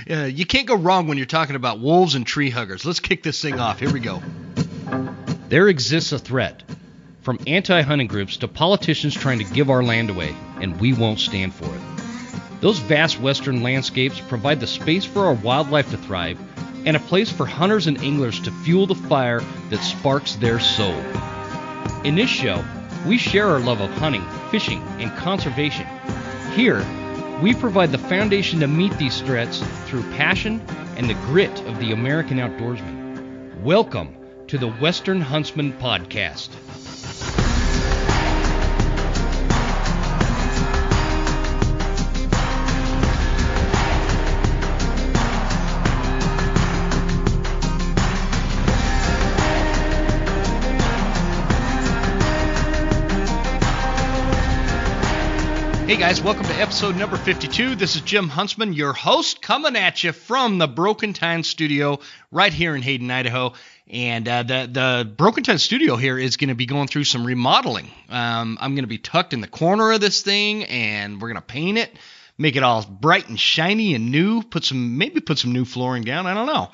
Yeah, you can't go wrong when you're talking about wolves and tree huggers. Let's kick this thing off. Here we go. There exists a threat, from anti-hunting groups to politicians trying to give our land away, and we won't stand for it. Those vast western landscapes provide the space for our wildlife to thrive and a place for hunters and anglers to fuel the fire that sparks their soul. In this show, we share our love of hunting, fishing, and conservation. Here, we provide the foundation to meet these threats through passion and the grit of the American outdoorsman. Welcome to the Western Huntsman Podcast. Hey guys, welcome to episode number 52. This is Jim Huntsman, your host, coming at you from the Broken Time Studio right here in Hayden, Idaho. And the Broken Time Studio here is going to be going through some remodeling. I'm going to be tucked in the corner of this thing, and we're going to paint it, make it all bright and shiny and new, maybe put some new flooring down. I don't know.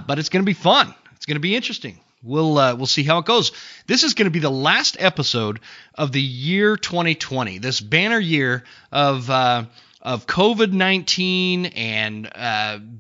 But it's going to be fun. It's going to be interesting. We'll see how it goes. This is going to be the last episode of the year 2020, this banner year of COVID-19 and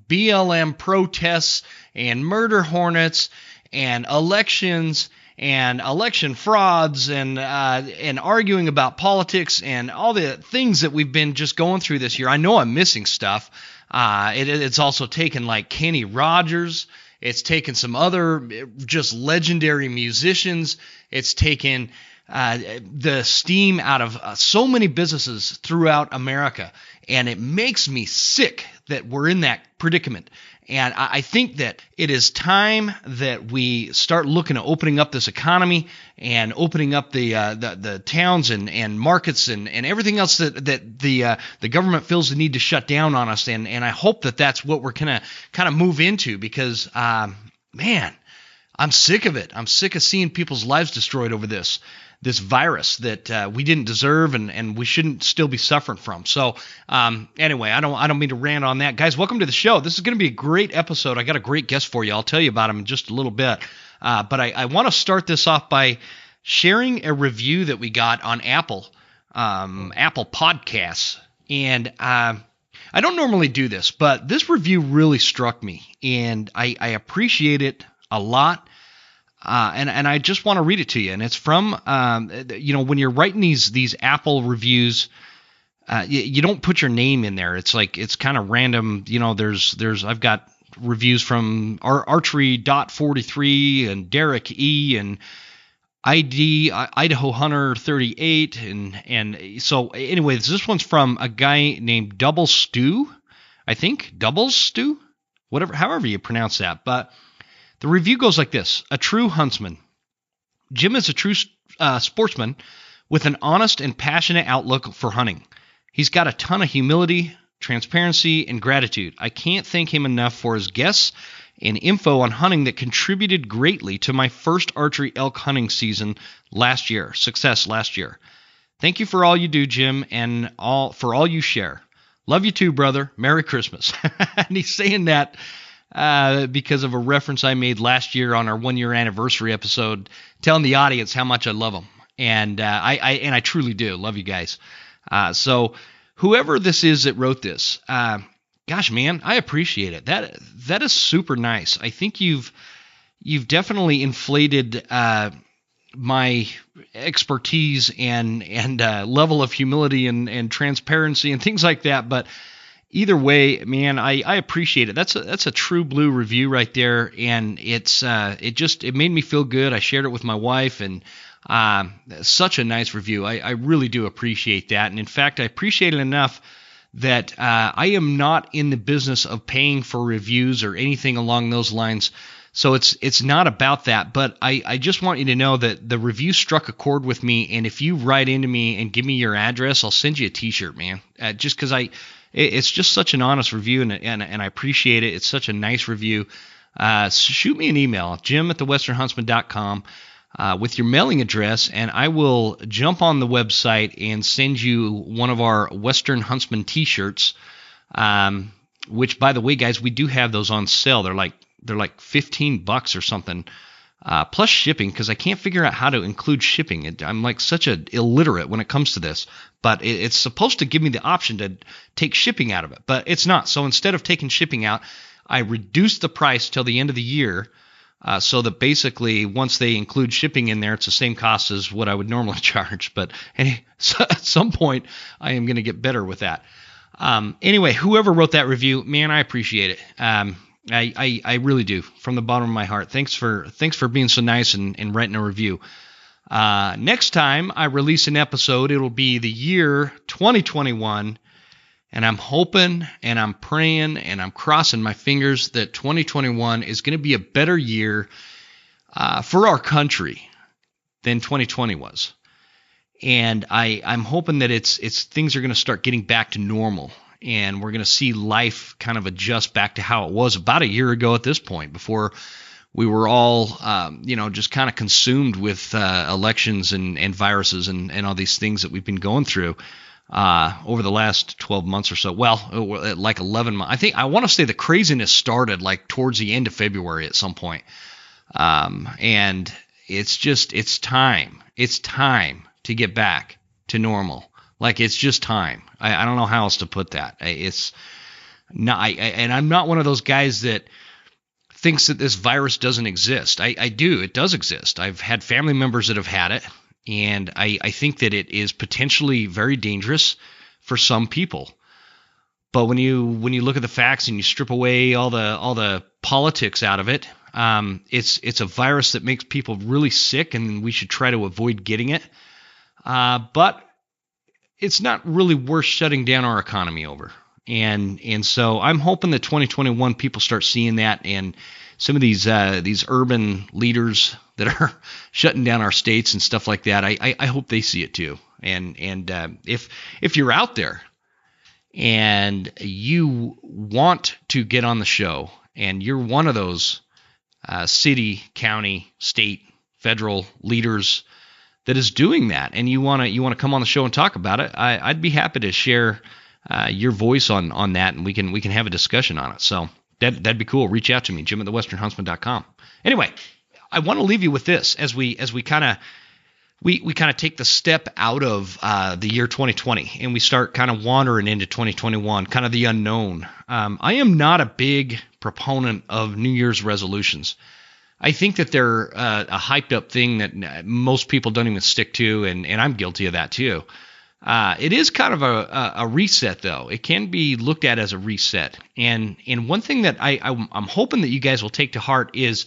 BLM protests and murder hornets and elections and election frauds and arguing about politics and all the things that we've been just going through this year. I know I'm missing stuff. It's also taken like Kenny Rogers. It's taken some other just legendary musicians. It's taken the steam out of so many businesses throughout America. And it makes me sick that we're in that predicament. And I think that it is time that we start looking at opening up this economy and opening up the towns and markets and everything else that the government feels the need to shut down on us. And I hope that that's what we're going to kind of move into because, man, I'm sick of it. I'm sick of seeing people's lives destroyed over this virus that we didn't deserve and we shouldn't still be suffering from. So anyway, I don't mean to rant on that. Guys, welcome to the show. This is going to be a great episode. I got a great guest for you. I'll tell you about him in just a little bit. But I want to start this off by sharing a review that we got on Apple Podcasts. And I don't normally do this, but this review really struck me, and I appreciate it a lot. And I just want to read it to you. And it's from, when you're writing these Apple reviews, you don't put your name in there. It's like, it's kind of random. I've got reviews from Archery.43 and Derek E and Idaho Hunter 38. And so anyways, this one's from a guy named Double Stew, I think. Double Stew? However you pronounce that. But the review goes like this. A true huntsman. Jim is a true sportsman with an honest and passionate outlook for hunting. He's got a ton of humility, transparency, and gratitude. I can't thank him enough for his guests and info on hunting that contributed greatly to my first archery elk hunting season success last year. Thank you for all you do, Jim, and for all you share. Love you too, brother. Merry Christmas. And he's saying that because of a reference I made last year on our 1-year anniversary episode, telling the audience how much I love them. And I truly do love you guys. So whoever this is that wrote this, gosh, man, I appreciate it. That is super nice. I think you've definitely inflated my expertise and level of humility and transparency and things like that. But either way, man, I appreciate it. That's a true blue review right there, and it made me feel good. I shared it with my wife, and such a nice review. I really do appreciate that, and in fact, I appreciate it enough that I am not in the business of paying for reviews or anything along those lines. So it's not about that, but I just want you to know that the review struck a chord with me, and if you write into me and give me your address, I'll send you a t-shirt, man, just because it's just such an honest review, and I appreciate it. It's such a nice review. Shoot me an email, jim@thewesternhuntsman.com, with your mailing address, and I will jump on the website and send you one of our Western Huntsman t-shirts which, by the way, guys, we do have those on sale. They're like $15 or something, plus shipping, because I can't figure out how to include shipping. I'm like such a illiterate when it comes to this, but it's supposed to give me the option to take shipping out of it, but it's not. So instead of taking shipping out, I reduced the price till the end of the year, so that basically once they include shipping in there, it's the same cost as what I would normally charge. But so at some point, I am going to get better with that. Anyway, whoever wrote that review, man, I appreciate it. I really do, from the bottom of my heart. Thanks for being so nice and writing a review. Next time I release an episode, it'll be the year 2021, and I'm hoping and I'm praying and I'm crossing my fingers that 2021 is going to be a better year for our country than 2020 was. And I'm hoping that it's things are going to start getting back to normal, and we're going to see life kind of adjust back to how it was about a year ago at this point, before we were all, just kind of consumed with elections and viruses and all these things that we've been going through over the last 12 months or so. Well, like 11 months. I want to say the craziness started like towards the end of February at some point. And it's time. It's time to get back to normal. Like, it's just time. I don't know how else to put that. It's not, and I'm not one of those guys that thinks that this virus doesn't exist. I do. It does exist. I've had family members that have had it, and I think that it is potentially very dangerous for some people. But when you look at the facts and you strip away all the politics out of it, it's a virus that makes people really sick, and we should try to avoid getting it. But it's not really worth shutting down our economy over. And so I'm hoping that 2021 people start seeing that, and some of these urban leaders that are shutting down our states and stuff like that, I hope they see it too. And if you're out there and you want to get on the show, and you're one of those city, county, state, federal leaders that is doing that, and you want to come on the show and talk about it, I'd be happy to share your voice on that, and we can have a discussion on it. So that'd be cool. Reach out to me, jim@thewesternhuntsman.com. Anyway, I want to leave you with this as we kind of take the step out of the year 2020, and we start kind of wandering into 2021, kind of the unknown. I am not a big proponent of New Year's resolutions. I think that they're a hyped up thing that most people don't even stick to, and I'm guilty of that too. It is kind of a reset, though. It can be looked at as a reset. And one thing that I'm hoping that you guys will take to heart is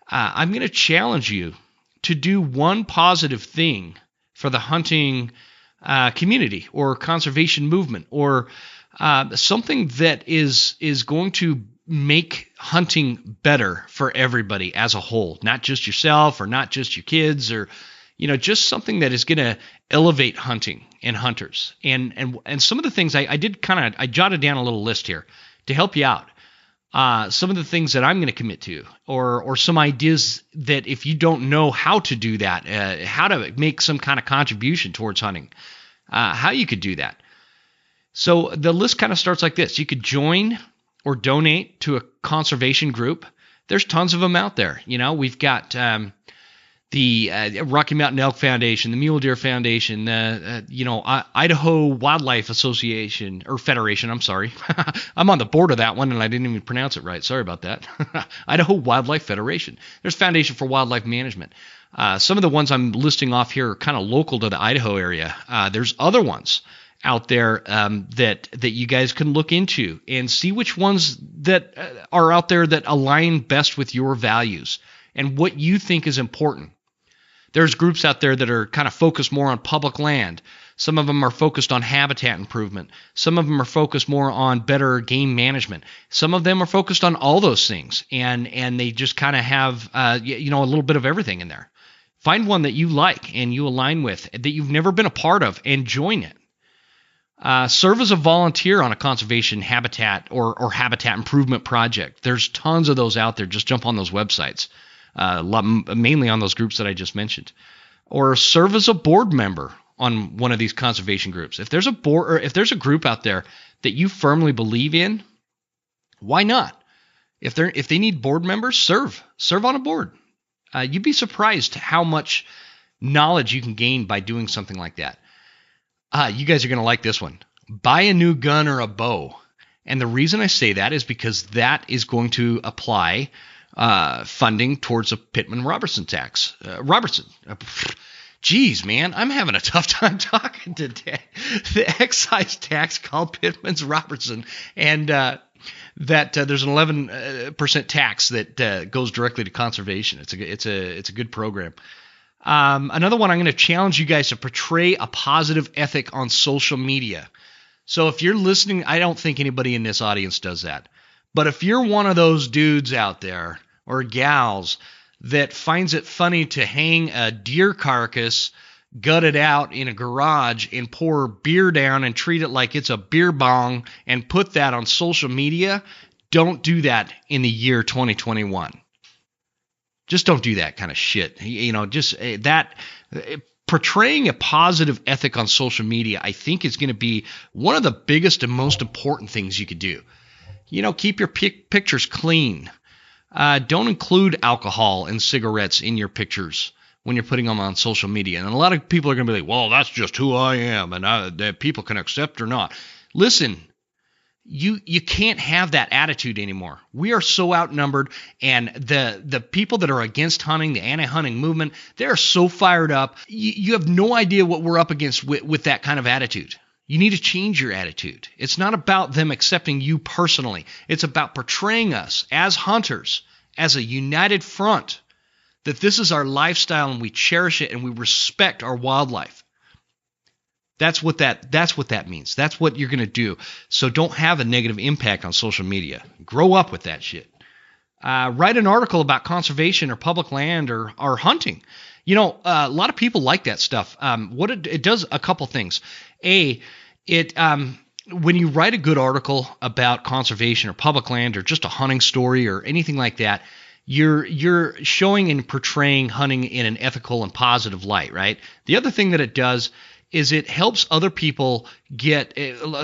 I'm going to challenge you to do one positive thing for the hunting community or conservation movement, or something that is going to make hunting better for everybody as a whole, not just yourself or not just your kids, or just something that is going to elevate hunting and hunters. And some of the things I jotted down a little list here to help you out. Some of the things that I'm going to commit to, or some ideas that if you don't know how to do that, how to make some kind of contribution towards hunting, how you could do that. So the list kind of starts like this. You could join or donate to a conservation group. There's tons of them out there. We've got the Rocky Mountain Elk Foundation, the Mule Deer Foundation, Idaho Wildlife Association, or Federation, I'm sorry. I'm on the board of that one, and I didn't even pronounce it right. Sorry about that. Idaho Wildlife Federation. There's Foundation for Wildlife Management. Some of the ones I'm listing off here are kind of local to the Idaho area. There's other ones out there that you guys can look into and see which ones that are out there that align best with your values and what you think is important. There's groups out there that are kind of focused more on public land. Some of them are focused on habitat improvement. Some of them are focused more on better game management. Some of them are focused on all those things, and they just kind of have a little bit of everything in there. Find one that you like and you align with, that you've never been a part of, and join it. Serve as a volunteer on a conservation habitat or habitat improvement project. There's tons of those out there. Just jump on those websites, mainly on those groups that I just mentioned. Or serve as a board member on one of these conservation groups. If there's a board or if there's a group out there that you firmly believe in, why not? If they need board members, serve on a board. You'd be surprised how much knowledge you can gain by doing something like that. You guys are going to like this one. Buy a new gun or a bow. And the reason I say that is because that is going to apply funding towards a Pittman-Robertson tax. Geez, man, I'm having a tough time talking today. The excise tax called Pittman's-Robertson, and that there's an 11% tax that goes directly to conservation. It's a good program. Another one, I'm going to challenge you guys to portray a positive ethic on social media. So if you're listening, I don't think anybody in this audience does that. But if you're one of those dudes out there or gals that finds it funny to hang a deer carcass gutted out in a garage and pour beer down and treat it like it's a beer bong and put that on social media, don't do that in the year 2021. Just don't do that kind of shit. Just that portraying a positive ethic on social media, I think is going to be one of the biggest and most important things you could do. Keep your pictures clean. Don't include alcohol and cigarettes in your pictures when you're putting them on social media. And a lot of people are going to be like, well, that's just who I am, and that people can accept or not. Listen, you can't have that attitude anymore. We are so outnumbered, and the people that are against hunting, the anti-hunting movement, they're so fired up. You have no idea what we're up against with that kind of attitude. You need to change your attitude. It's not about them accepting you personally. It's about portraying us as hunters, as a united front, that this is our lifestyle and we cherish it and we respect our wildlife. That's what that means. That's what you're going to do. So don't have a negative impact on social media. Grow up with that shit. Write an article about conservation or public land or hunting. A lot of people like that stuff. What it does a couple things. When you write a good article about conservation or public land or just a hunting story or anything like that, you're showing and portraying hunting in an ethical and positive light, right? The other thing that it does is it helps other people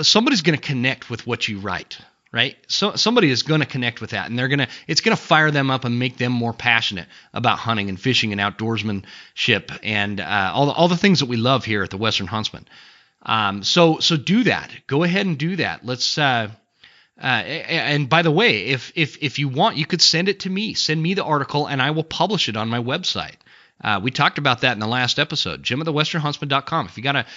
somebody's going to connect with what you write, right? So somebody is going to connect with that, and it's going to fire them up and make them more passionate about hunting and fishing and outdoorsmanship and all the things that we love here at the Western Huntsman. So do that. Go ahead and do that. Let's and by the way, if you want, you could send it to me. Send me the article, and I will publish it on my website. We talked about that in the last episode, jim@thewesternhuntsman.com. If you got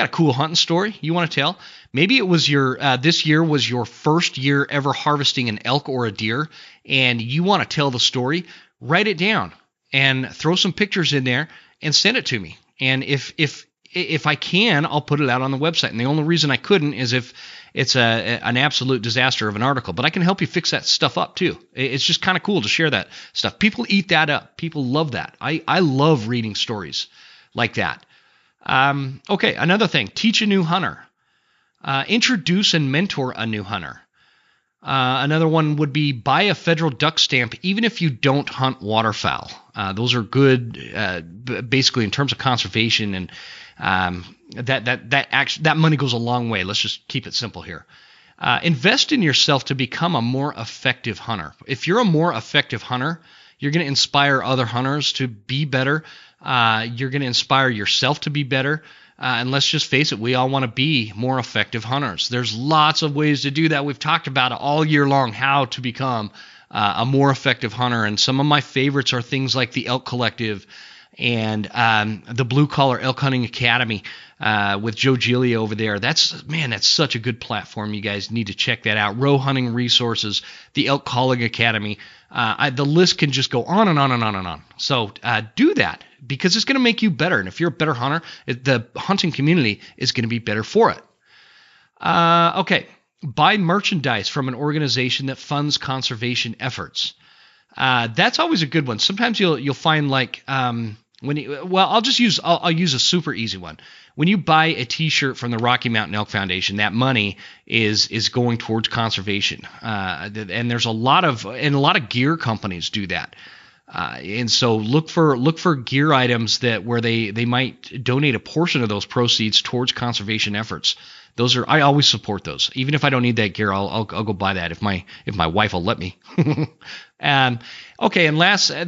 a cool hunting story you want to tell, maybe it was this year was your first year ever harvesting an elk or a deer, and you want to tell the story, write it down and throw some pictures in there and send it to me. And if I can, I'll put it out on the website. And the only reason I couldn't is if it's an absolute disaster of an article. But I can help you fix that stuff up too. It's just kind of cool to share that stuff. People eat that up. People love that. I love reading stories like that. Okay, another thing. Teach a new hunter. Introduce and mentor a new hunter. Another one would be buy a federal duck stamp, even if you don't hunt waterfowl. Those are good, basically in terms of conservation, and that money goes a long way. Let's just keep it simple here. Invest in yourself to become a more effective hunter. If you're a more effective hunter, you're going to inspire other hunters to be better. You're going to inspire yourself to be better. And let's just face it, we all want to be more effective hunters. There's lots of ways to do that. We've talked about it all year long, how to become a more effective hunter. And some of my favorites are things like the Elk Collective and the Blue Collar Elk Hunting Academy with Joe Gillia over there. That's such a good platform. You guys need to check that out. Row Hunting Resources, the Elk Calling Academy. The list can just go on and on and on and on. So do that, because it's going to make you better. And if you're a better hunter, the hunting community is going to be better for it. Okay. Buy merchandise from an organization that funds conservation efforts. That's always a good one. Sometimes you'll find like I'll use a super easy one. When you buy a T-shirt from the Rocky Mountain Elk Foundation, that money is going towards conservation. And there's a lot of gear companies do that. And so look for gear items where they might donate a portion of those proceeds towards conservation efforts. I always support those. Even if I don't need that gear, I'll go buy that if my wife will let me. Okay, and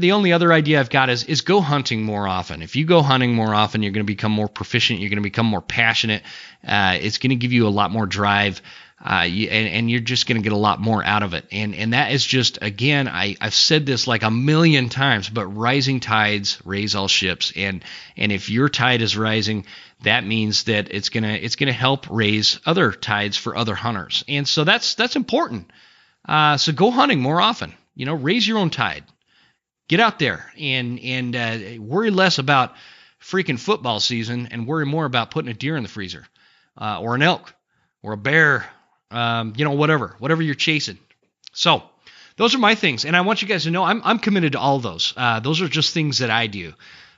the only other idea I've got is go hunting more often. If you go hunting more often, you're going to become more proficient. You're going to become more passionate. It's going to give you a lot more drive. And you're just going to get a lot more out of it. And that is just, again, I've said this like a million times, but rising tides raise all ships. And if your tide is rising, that means that it's gonna help raise other tides for other hunters. And so that's important. So go hunting more often. Raise your own tide. Get out there and worry less about freaking football season and worry more about putting a deer in the freezer, or an elk, or a bear. Whatever you're chasing. So those are my things. And I want you guys to know I'm committed to all of those. Those are just things that I do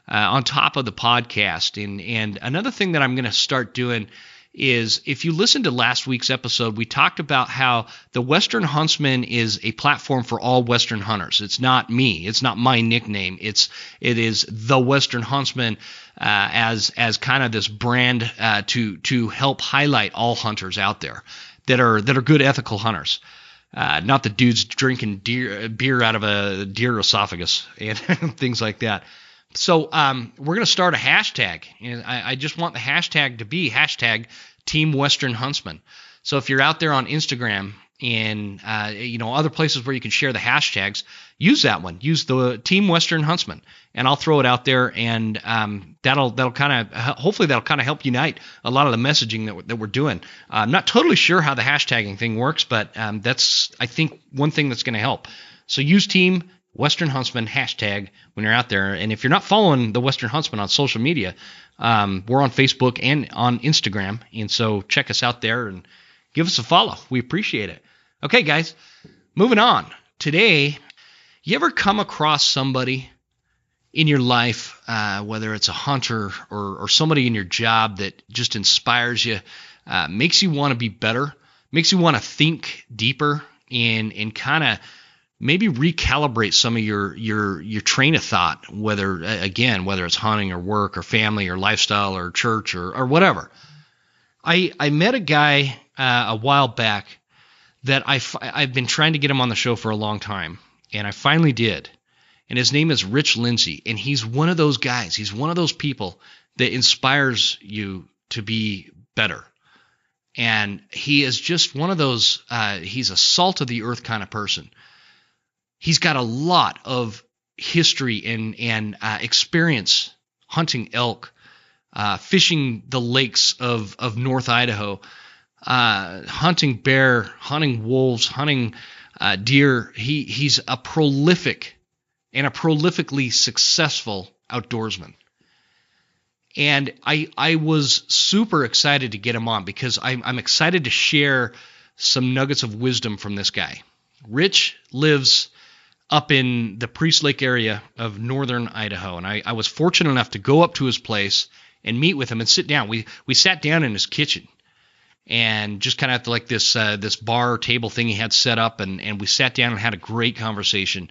on top of the podcast. And another thing that I'm going to start doing is, if you listen to last week's episode, we talked about how the Western Huntsman is a platform for all Western hunters. It's not me. It's not my nickname. It is the Western Huntsman as kind of this brand to help highlight all hunters out there that are good ethical hunters, not the dudes drinking beer out of a deer esophagus and things like that. So we're going to start a hashtag, and I just want the hashtag to be hashtag Team Western Huntsman. So if you're out there on Instagram and other places where you can share the hashtags, use that one. Use the Team Western Huntsman, and I'll throw it out there, and that'll kind of hopefully that'll kind of help unite a lot of the messaging that we're doing. I'm not totally sure how the hashtagging thing works, but that's, I think, one thing that's going to help. So use Team Western Huntsman hashtag when you're out there. And if you're not following the Western Huntsman on social media, we're on Facebook and on Instagram, and so check us out there and give us a follow. We appreciate it. Okay, guys, moving on. Today, you ever come across somebody in your life, whether it's a hunter or somebody in your job, that just inspires you, makes you want to be better, makes you want to think deeper, and kind of maybe recalibrate some of your train of thought, whether it's hunting or work or family or lifestyle or church or whatever. I met a guy a while back that I've been trying to get him on the show for a long time, and I finally did. And his name is Rich Lindsey, and he's one of those guys. He's one of those people that inspires you to be better. And he is just one of those, he's a salt of the earth kind of person. He's got a lot of history and experience hunting elk, fishing the lakes of North Idaho, hunting bear, hunting wolves, hunting deer. He's a prolific and a prolifically successful outdoorsman. And I was super excited to get him on because I'm excited to share some nuggets of wisdom from this guy. Rich lives up in the Priest Lake area of northern Idaho, and I was fortunate enough to go up to his place and meet with him and sit down. We sat down in his kitchen and just kind of like this bar table thing he had set up, and we sat down and had a great conversation.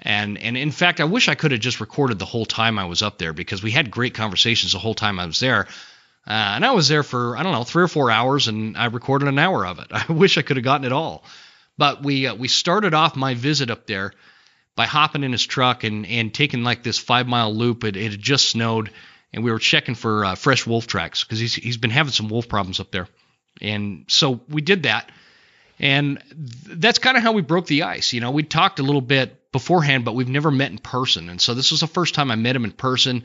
And in fact, I wish I could have just recorded the whole time I was up there, because we had great conversations the whole time I was there. And I was there for, 3 or 4 hours, and I recorded an hour of it. I wish I could have gotten it all. But we started off my visit up there by hopping in his truck and taking like this 5-mile loop. It had just snowed, and we were checking for fresh wolf tracks, because he's been having some wolf problems up there. And so we did that. And that's kind of how we broke the ice. We talked a little bit beforehand, but we've never met in person. And so this was the first time I met him in person.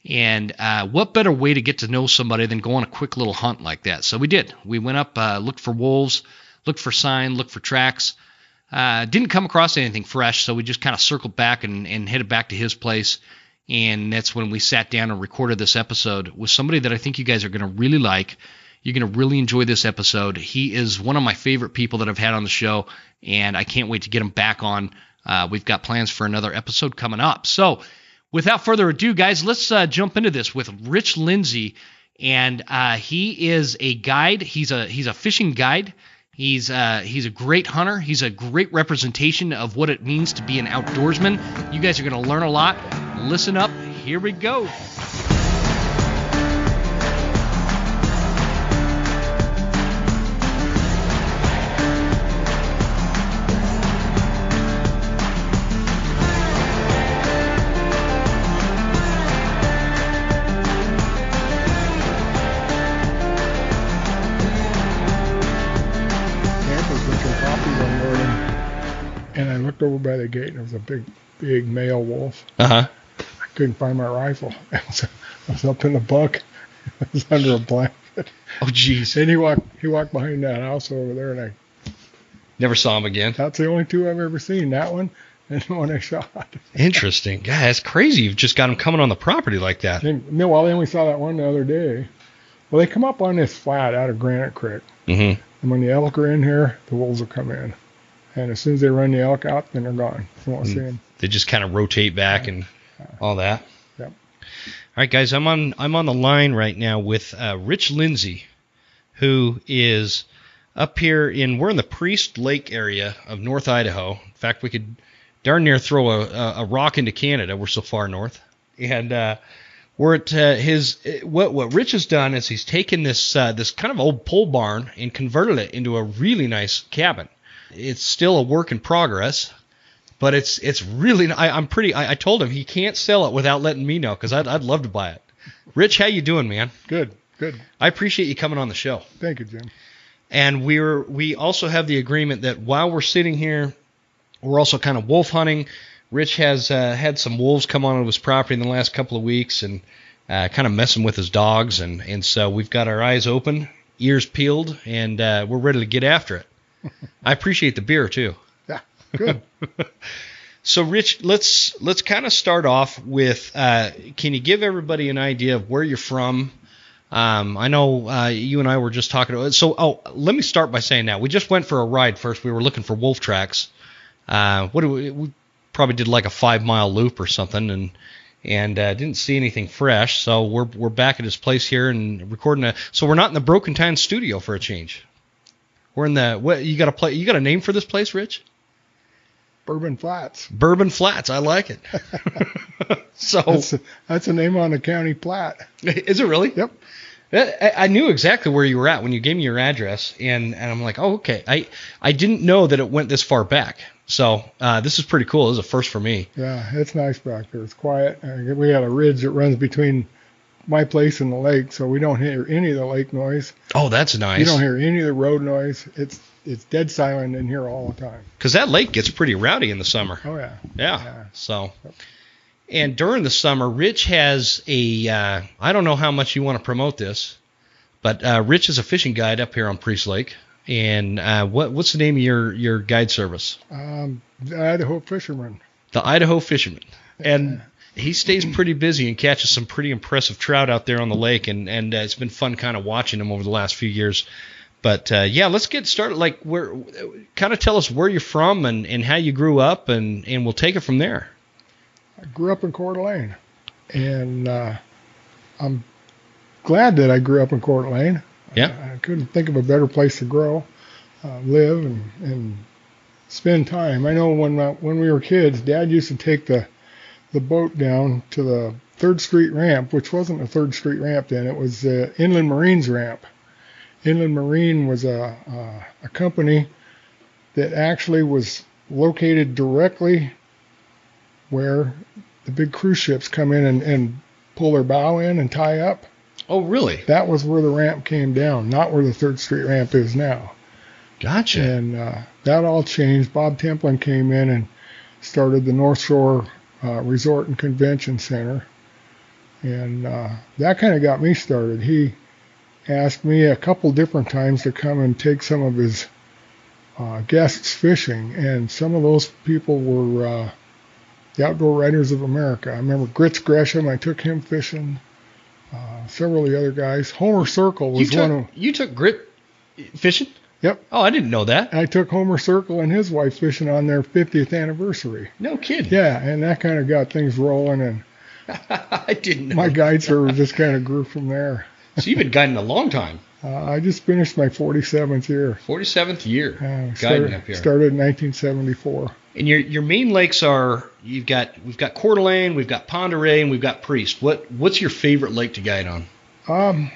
And what better way to get to know somebody than go on a quick little hunt like that? So we did. We went up, looked for wolves, looked for sign, looked for tracks. Didn't come across anything fresh, so we just kind of circled back and headed back to his place. And that's when we sat down and recorded this episode with somebody that I think you guys are going to really like. You're going to really enjoy this episode. He is one of my favorite people that I've had on the show, and I can't wait to get him back on. We've got plans for another episode coming up. So without further ado, guys, let's jump into this with Rich Lindsey. And he is a guide. He's a fishing guide, He's a great hunter. He's a great representation of what it means to be an outdoorsman. You guys are going to learn a lot. Listen up. Here we go. And I looked over by the gate, and there was a big male wolf. Uh-huh. I couldn't find my rifle. I was up in the buck. I was under a blanket. Oh, jeez. And he walked behind that house over there, and I never saw him again. That's the only two I've ever seen, that one and the one I shot. Interesting. God, that's crazy. You've just got him coming on the property like that. Then we saw that one the other day. Well, they come up on this flat out of Granite Creek. Mm-hmm. And when the elk are in here, the wolves will come in. And as soon as they run the elk out, then they're gone. You won't see them. They just kind of rotate back and all that. Yep. All right, guys, I'm on the line right now with Rich Lindsey, who is up here we're in the Priest Lake area of North Idaho. In fact, we could darn near throw a rock into Canada. We're so far north. And we're at what Rich has done is he's taken this kind of old pole barn and converted it into a really nice cabin. It's still a work in progress, but it's really. I told him he can't sell it without letting me know, because I'd love to buy it. Rich, how you doing, man? Good. I appreciate you coming on the show. Thank you, Jim. And we also have the agreement that while we're sitting here, we're also kind of wolf hunting. Rich has had some wolves come onto his property in the last couple of weeks and kind of messing with his dogs, and so we've got our eyes open, ears peeled, and we're ready to get after it. I appreciate the beer too. Yeah, good. So, Rich, let's kind of start off with, can you give everybody an idea of where you're from? I know you and I were just talking about. So, let me start by saying that we just went for a ride first. We were looking for wolf tracks. We probably did like a 5-mile loop or something, and didn't see anything fresh. So we're back at his place here and recording. So we're not in the Broken Time studio for a change. We're in you got a name for this place, Rich? Bourbon Flats. Bourbon Flats. I like it. So that's a name on the county plat. Is it really? Yep. I knew exactly where you were at when you gave me your address, and I'm like, oh, okay. I didn't know that it went this far back. So this is pretty cool. This is a first for me. Yeah, it's nice back there. It's quiet. We have a ridge that runs between my place and the lake, so we don't hear any of the lake noise. Oh, that's nice. You don't hear any of the road noise. It's dead silent in here all the time. Because that lake gets pretty rowdy in the summer. Oh, yeah. Yeah. So, yep. And during the summer, Rich has I don't know how much you want to promote this, but Rich is a fishing guide up here on Priest Lake. And what's the name of your guide service? The Idaho Fisherman. The Idaho Fisherman. And he stays pretty busy and catches some pretty impressive trout out there on the lake, and it's been fun kind of watching him over the last few years. But let's get started. Like, kind of tell us where you're from and how you grew up, and we'll take it from there. I grew up in Coeur d'Alene, and I'm glad that I grew up in Coeur d'Alene. Yeah. I couldn't think of a better place to grow, live, and spend time. I know when we were kids, Dad used to take the boat down to the 3rd Street ramp, which wasn't a 3rd Street ramp then. It was the Inland Marine's ramp. Inland Marine was a company that actually was located directly where the big cruise ships come in and pull their bow in and tie up. Oh, really? That was where the ramp came down, not where the 3rd Street ramp is now. Gotcha. And that all changed. Bob Templin came in and started the North Shore Resort and Convention Center. And that kind of got me started. He asked me a couple different times to come and take some of his guests fishing. And some of those people were the Outdoor Writers of America. I remember Grits Gresham, I took him fishing. Several of the other guys. Homer Circle was one of them. You took Grit fishing? Yep. Oh, I didn't know that. I took Homer Circle and his wife fishing on their 50th anniversary. No kidding. Yeah, and that kind of got things rolling, and I didn't know my guide service just kind of grew from there. So you've been guiding a long time. I just finished my 47th year. 47th year guiding up here. Started in 1974. And your main lakes are we've got Coeur d'Alene, we've got Pend d'Oreille, and we've got Priest. What's your favorite lake to guide on?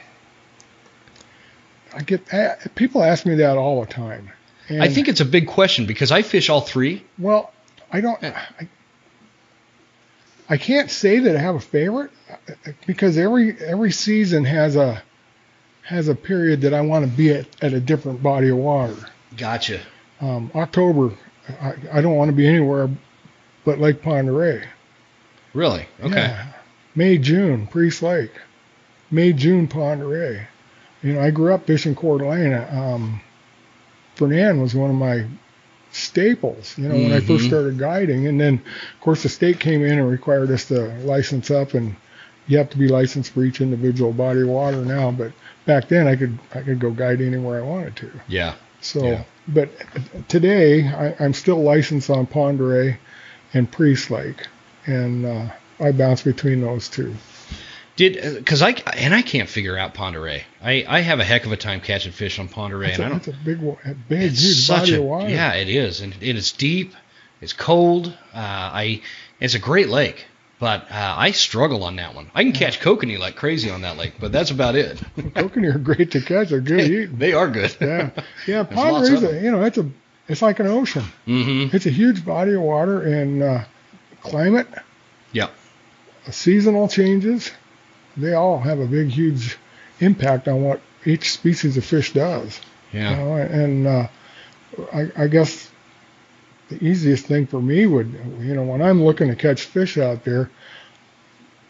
People ask me that all the time. And I think it's a big question because I fish all three. Well, I can't say that I have a favorite because every season has a period that I want to be at a different body of water. Gotcha. October, I don't want to be anywhere but Lake Pend d'Oreille. Really? Okay. Yeah. May, June, Priest Lake. May, June, Pend d'Oreille. I grew up fishing Coeur d'Alene. Fernand was one of my staples, when I first started guiding. And then, of course, the state came in and required us to license up, and you have to be licensed for each individual body of water now. But back then, I could go guide anywhere I wanted to. Yeah. So, but today, I'm still licensed on Pend d'Oreille and Priest Lake, and I bounce between those two. Because I can't figure out Pend d'Oreille. I have a heck of a time catching fish on Pend d'Oreille. It's a big, huge body of water. Yeah, it is, and it's deep. It's cold. It's a great lake, but I struggle on that one. I can catch kokanee like crazy on that lake, but that's about it. Kokanee are great to catch. They're good eating. They are good. Yeah. Pend d'Oreille, it's like an ocean. Mm-hmm. It's a huge body of water, and climate. Yeah. Seasonal changes. They all have a big, huge impact on what each species of fish does. Yeah. And I guess the easiest thing for me would, when I'm looking to catch fish out there,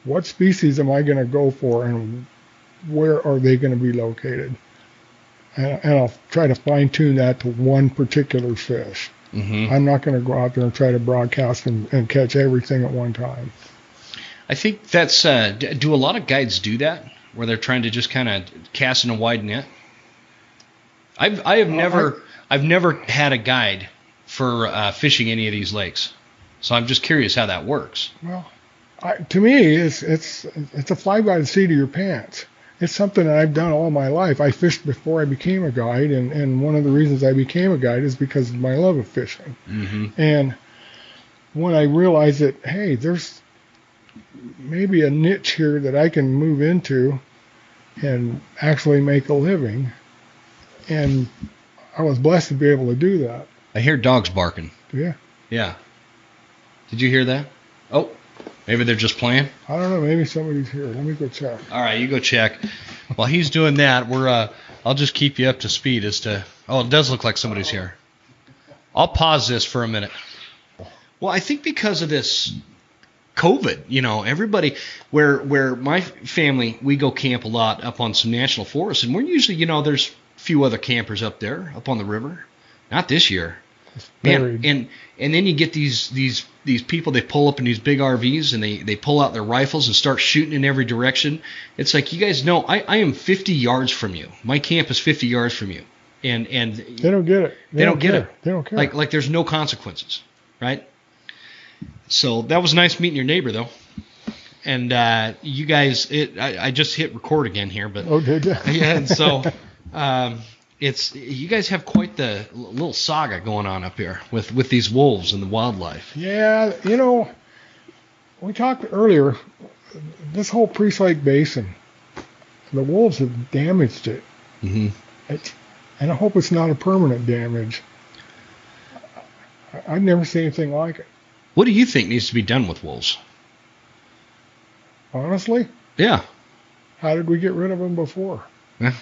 what species am I going to go for, and where are they going to be located? And I'll try to fine tune that to one particular fish. Mm-hmm. I'm not going to go out there and try to broadcast and catch everything at one time. I think that's, do a lot of guides do that, where they're trying to just kind of cast in a wide net? I've never had a guide for fishing any of these lakes, so I'm just curious how that works. Well, to me, it's a fly by the seat of your pants. It's something that I've done all my life. I fished before I became a guide, and one of the reasons I became a guide is because of my love of fishing. Mm-hmm. And when I realized that, hey, there's maybe a niche here that I can move into and actually make a living, and I was blessed to be able to do that. I hear dogs barking. Yeah. Did you hear that? Oh, maybe they're just playing. I don't know. Maybe somebody's here. Let me go check. All right, you go check. While he's doing that, I'll just keep you up to speed as to. Oh, it does look like somebody's here. I'll pause this for a minute. Well, I think because of this COVID, everybody, where my family, we go camp a lot up on some national forests, and we're usually, there's a few other campers up there, up on the river. Not this year. Man, and then you get these people, they pull up in these big RVs, and they pull out their rifles and start shooting in every direction. It's like, you guys know, I am 50 yards from you. My camp is 50 yards from you. And they don't get it. They don't get it. They don't care. Like there's no consequences, right? So that was nice meeting your neighbor, though. And you guys, I just hit record again here, but did you? Yeah. And so it's you guys have quite the little saga going on up here with these wolves and the wildlife. Yeah, we talked earlier. This whole Priest Lake Basin, the wolves have damaged it. Mm-hmm. And I hope it's not a permanent damage. I've never seen anything like it. What do you think needs to be done with wolves? Honestly? Yeah. How did we get rid of them before? Yeah.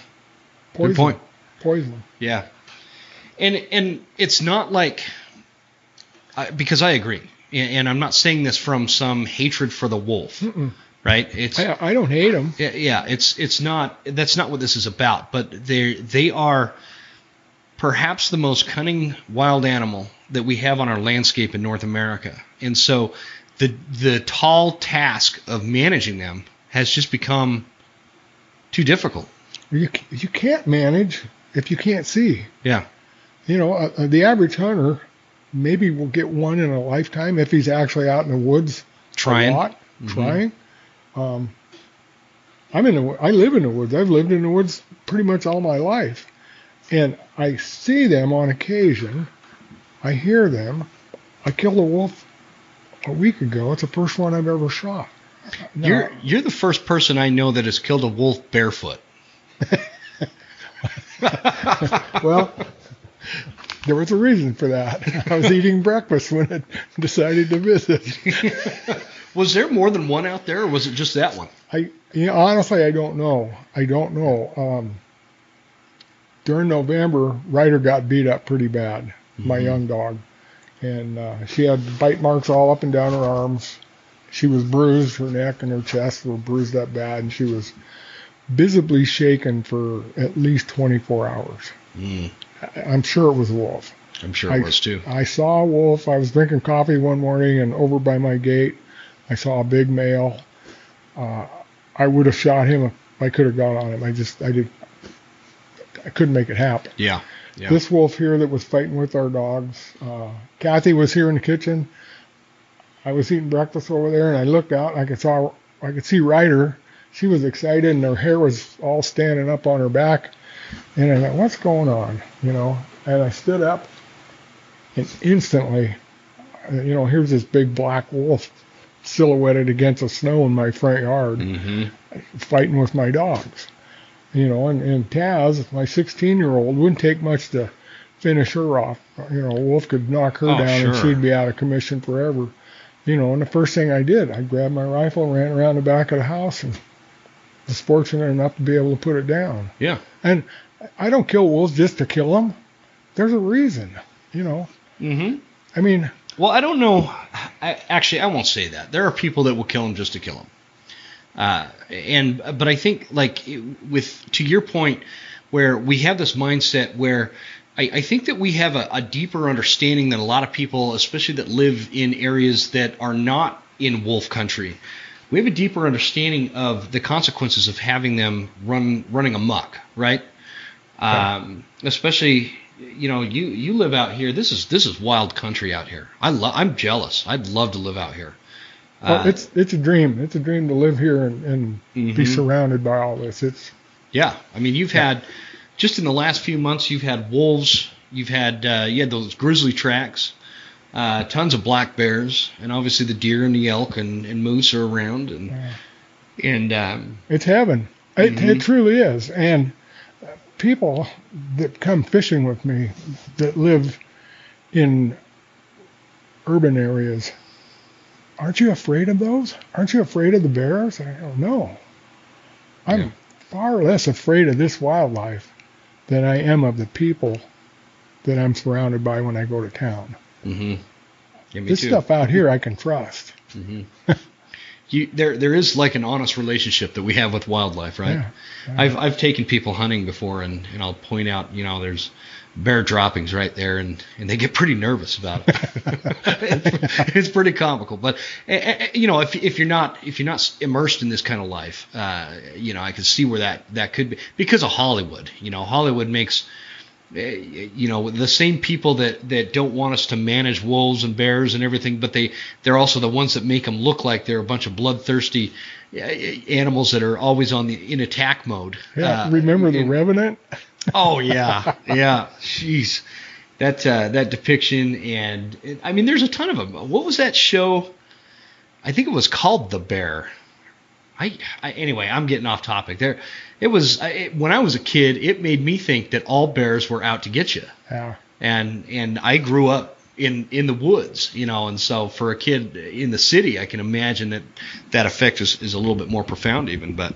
Poison. Good point. Poison. Yeah. And it's not like, because I agree, and I'm not saying this from some hatred for the wolf, right? I don't hate them. Yeah. It's not. That's not what this is about. But they are perhaps the most cunning wild animal that we have on our landscape in North America. And so the tall task of managing them has just become too difficult. You can't manage if you can't see. Yeah. The average hunter maybe will get one in a lifetime if he's actually out in the woods trying. a lot, trying. I live in the woods. I've lived in the woods pretty much all my life. And I see them on occasion. I hear them. I killed a wolf a week ago. It's the first one I've ever shot. Now, You're the first person I know that has killed a wolf barefoot. well, there was a reason for that. I was eating breakfast when I decided to visit. Was there more than one out there, or was it just that one? Honestly, I don't know. During November, Ryder got beat up pretty bad, my young dog. And she had bite marks all up and down her arms. She was bruised. Her neck and her chest were bruised up bad, and she was visibly shaken for at least 24 hours. I'm sure it was a wolf. I'm sure it was too. I saw a wolf. I was drinking coffee one morning, and over by my gate, I saw a big male. I would have shot him if I could have got on him. I couldn't make it happen. Yeah. This wolf here that was fighting with our dogs. Kathy was here in the kitchen. I was eating breakfast over there, and I looked out, and I could see Ryder. She was excited, and her hair was all standing up on her back. And I thought, what's going on? And I stood up, and instantly, here's this big black wolf silhouetted against the snow in my front yard, fighting with my dogs. And Taz, my 16-year-old, wouldn't take much to finish her off. A wolf could knock her down, sure. And she'd be out of commission forever. And the first thing I did, I grabbed my rifle, ran around the back of the house, and was fortunate enough to be able to put it down. Yeah. And I don't kill wolves just to kill them. There's a reason, I mean... Well, I don't know. I won't say that. There are people that will kill them just to kill them. But I think, to your point, where we have this mindset where I think that we have a deeper understanding than a lot of people, especially that live in areas that are not in wolf country. We have a deeper understanding of the consequences of having them running amok, right? Especially, you live out here. This is wild country out here. I'm jealous. I'd love to live out here. Well, it's a dream. It's a dream to live here and be surrounded by all this. Yeah. I mean, you've had, just in the last few months, you've had wolves. You had those grizzly tracks, tons of black bears, and obviously the deer and the elk and moose are around. And it's heaven. It truly is. And people that come fishing with me that live in urban areas, aren't you afraid of those? Aren't you afraid of the bears? I don't know. I'm far less afraid of this wildlife than I am of the people that I'm surrounded by when I go to town. This stuff out here I can trust. There is like an honest relationship that we have with wildlife, right? Yeah. I've taken people hunting before, and I'll point out, there's bear droppings right there, and they get pretty nervous about it. It's pretty comical, but if you're not immersed in this kind of life, I can see where that could be, because of Hollywood. Hollywood makes the same people that don't want us to manage wolves and bears and everything, but they're also the ones that make them look like they're a bunch of bloodthirsty animals that are always in attack mode. Yeah, remember The Revenant? Oh yeah, jeez, that depiction, and I mean, there's a ton of them. What was that show? I think it was called The Bear. Anyway, I'm getting off topic. It was when I was a kid, it made me think that all bears were out to get you. Yeah. And I grew up in the woods, and so for a kid in the city, I can imagine that effect is a little bit more profound even, but.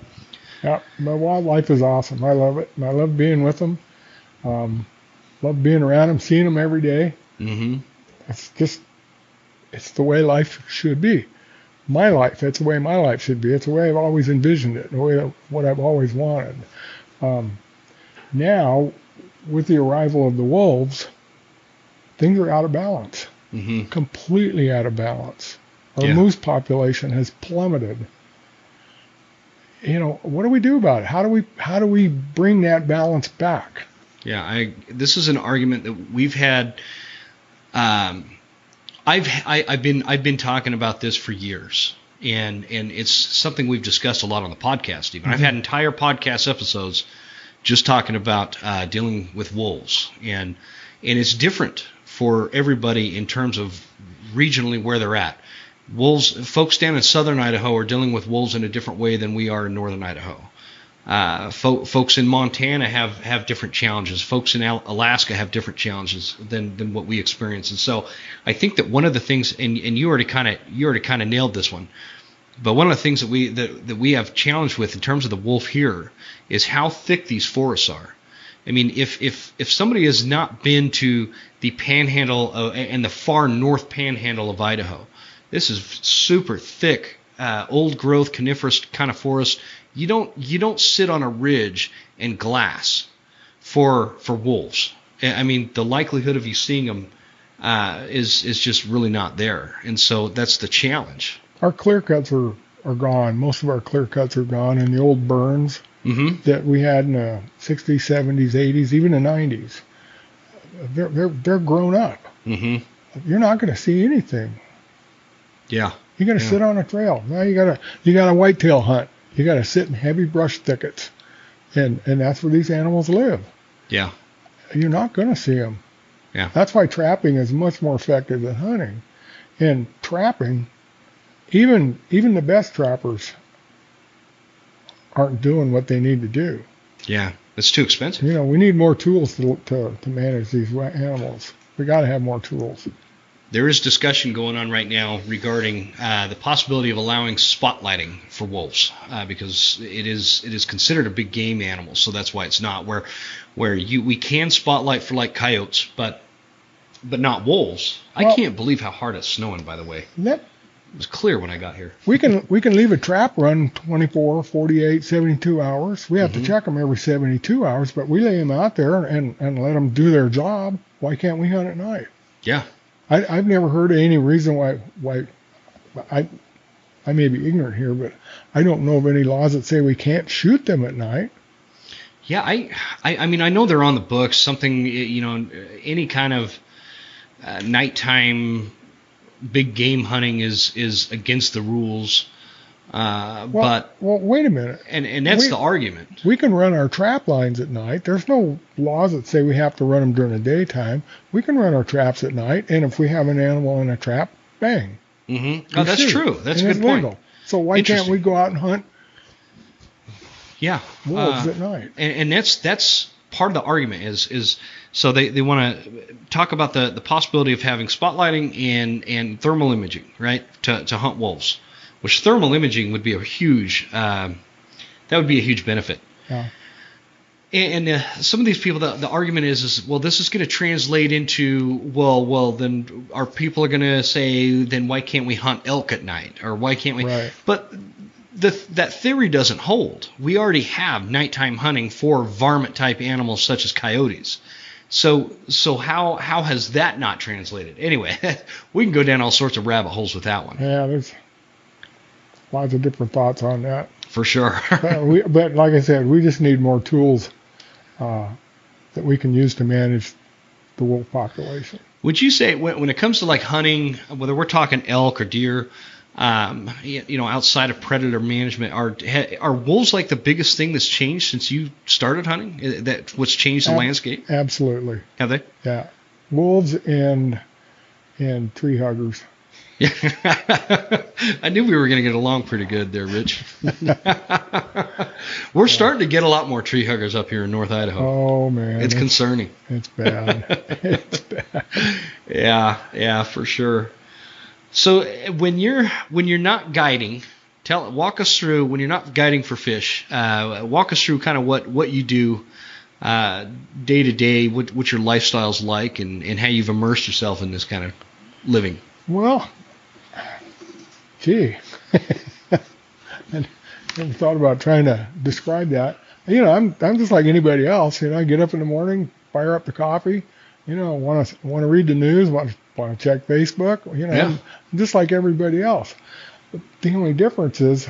Yeah, my wildlife is awesome. I love it. I love being with them. Love being around them, seeing them every day. It's the way life should be. My life, it's the way my life should be. It's the way I've always envisioned it, the way what I've always wanted. Now, with the arrival of the wolves, things are out of balance. Completely out of balance. Our moose population has plummeted. What do we do about it? How do we bring that balance back? Yeah, this is an argument that we've had. I've been talking about this for years, and it's something we've discussed a lot on the podcast. Even I've had entire podcast episodes just talking about dealing with wolves, and it's different for everybody in terms of regionally where they're at. Wolves, folks down in southern Idaho are dealing with wolves in a different way than we are in northern Idaho. Folks in Montana have different challenges. Folks in Alaska have different challenges than what we experience. And so I think that one of the things, and you already kind of nailed this one, but one of the things that we have challenged with in terms of the wolf here is how thick these forests are. I mean, if somebody has not been to the panhandle and the far north panhandle of Idaho, this is super thick, old growth coniferous kind of forest. You don't sit on a ridge and glass for wolves. I mean, the likelihood of you seeing them is just really not there, and so that's the challenge. Our clear cuts are gone. Most of our clear cuts are gone, and the old burns that we had in the 60s, 70s, 80s, even the 90s, they're grown up. You're not going to see anything. Yeah. You got to sit on a trail. Now you got a whitetail hunt. You got to sit in heavy brush thickets, and that's where these animals live. Yeah. You're not going to see them. Yeah. That's why trapping is much more effective than hunting. And trapping, even the best trappers aren't doing what they need to do. Yeah, it's too expensive. You know, we need more tools to manage these animals. We got to have more tools. There is discussion going on right now regarding the possibility of allowing spotlighting for wolves because it is considered a big game animal, so that's why it's not where we can spotlight for like coyotes, but not wolves. Well, I can't believe how hard it's snowing. By the way, it was clear when I got here. We can leave a trap run 24, 48, 72 hours. We have to check them every 72 hours, but we lay them out there and let them do their job. Why can't we hunt at night? Yeah. I've never heard of any reason why I may be ignorant here, but I don't know of any laws that say we can't shoot them at night. Yeah, I mean, I know they're on the books. Something, any kind of nighttime big game hunting is against the rules. But wait a minute. And that's the argument. We can run our trap lines at night. There's no laws that say we have to run them during the daytime. We can run our traps at night, and if we have an animal in a trap, bang. Oh, that's true. That's a good point. Legal. So why can't we go out and hunt? Yeah, wolves at night. And that's part of the argument is so they want to talk about the possibility of having spotlighting and thermal imaging, right, to hunt wolves. Which thermal imaging would be a huge benefit. Yeah. And some of these people, the argument is well, this is going to translate into well, then our people are going to say, then why can't we hunt elk at night, or why can't we? Right. But that theory doesn't hold. We already have nighttime hunting for varmint type animals such as coyotes. So how has that not translated? Anyway, we can go down all sorts of rabbit holes with that one. Yeah, there's lots of different thoughts on that. For sure. but like I said, we just need more tools that we can use to manage the wolf population. Would you say when it comes to like hunting, whether we're talking elk or deer, outside of predator management, are wolves like the biggest thing that's changed since you started hunting? That what's changed the landscape? Absolutely. Have they? Yeah. Wolves and tree huggers. Yeah, I knew we were going to get along pretty good there, Rich. We're starting to get a lot more tree huggers up here in North Idaho. Oh man, it's concerning. It's bad. It's bad. Yeah, for sure. So when you're not guiding, walk us through when you're not guiding for fish. Walk us through kind of what you do day to day, what your lifestyle's like, and how you've immersed yourself in this kind of living. Well, gee, I never thought about trying to describe that. I'm just like anybody else. I get up in the morning, fire up the coffee. Want to read the news, want to check Facebook. I'm just like everybody else. But the only difference is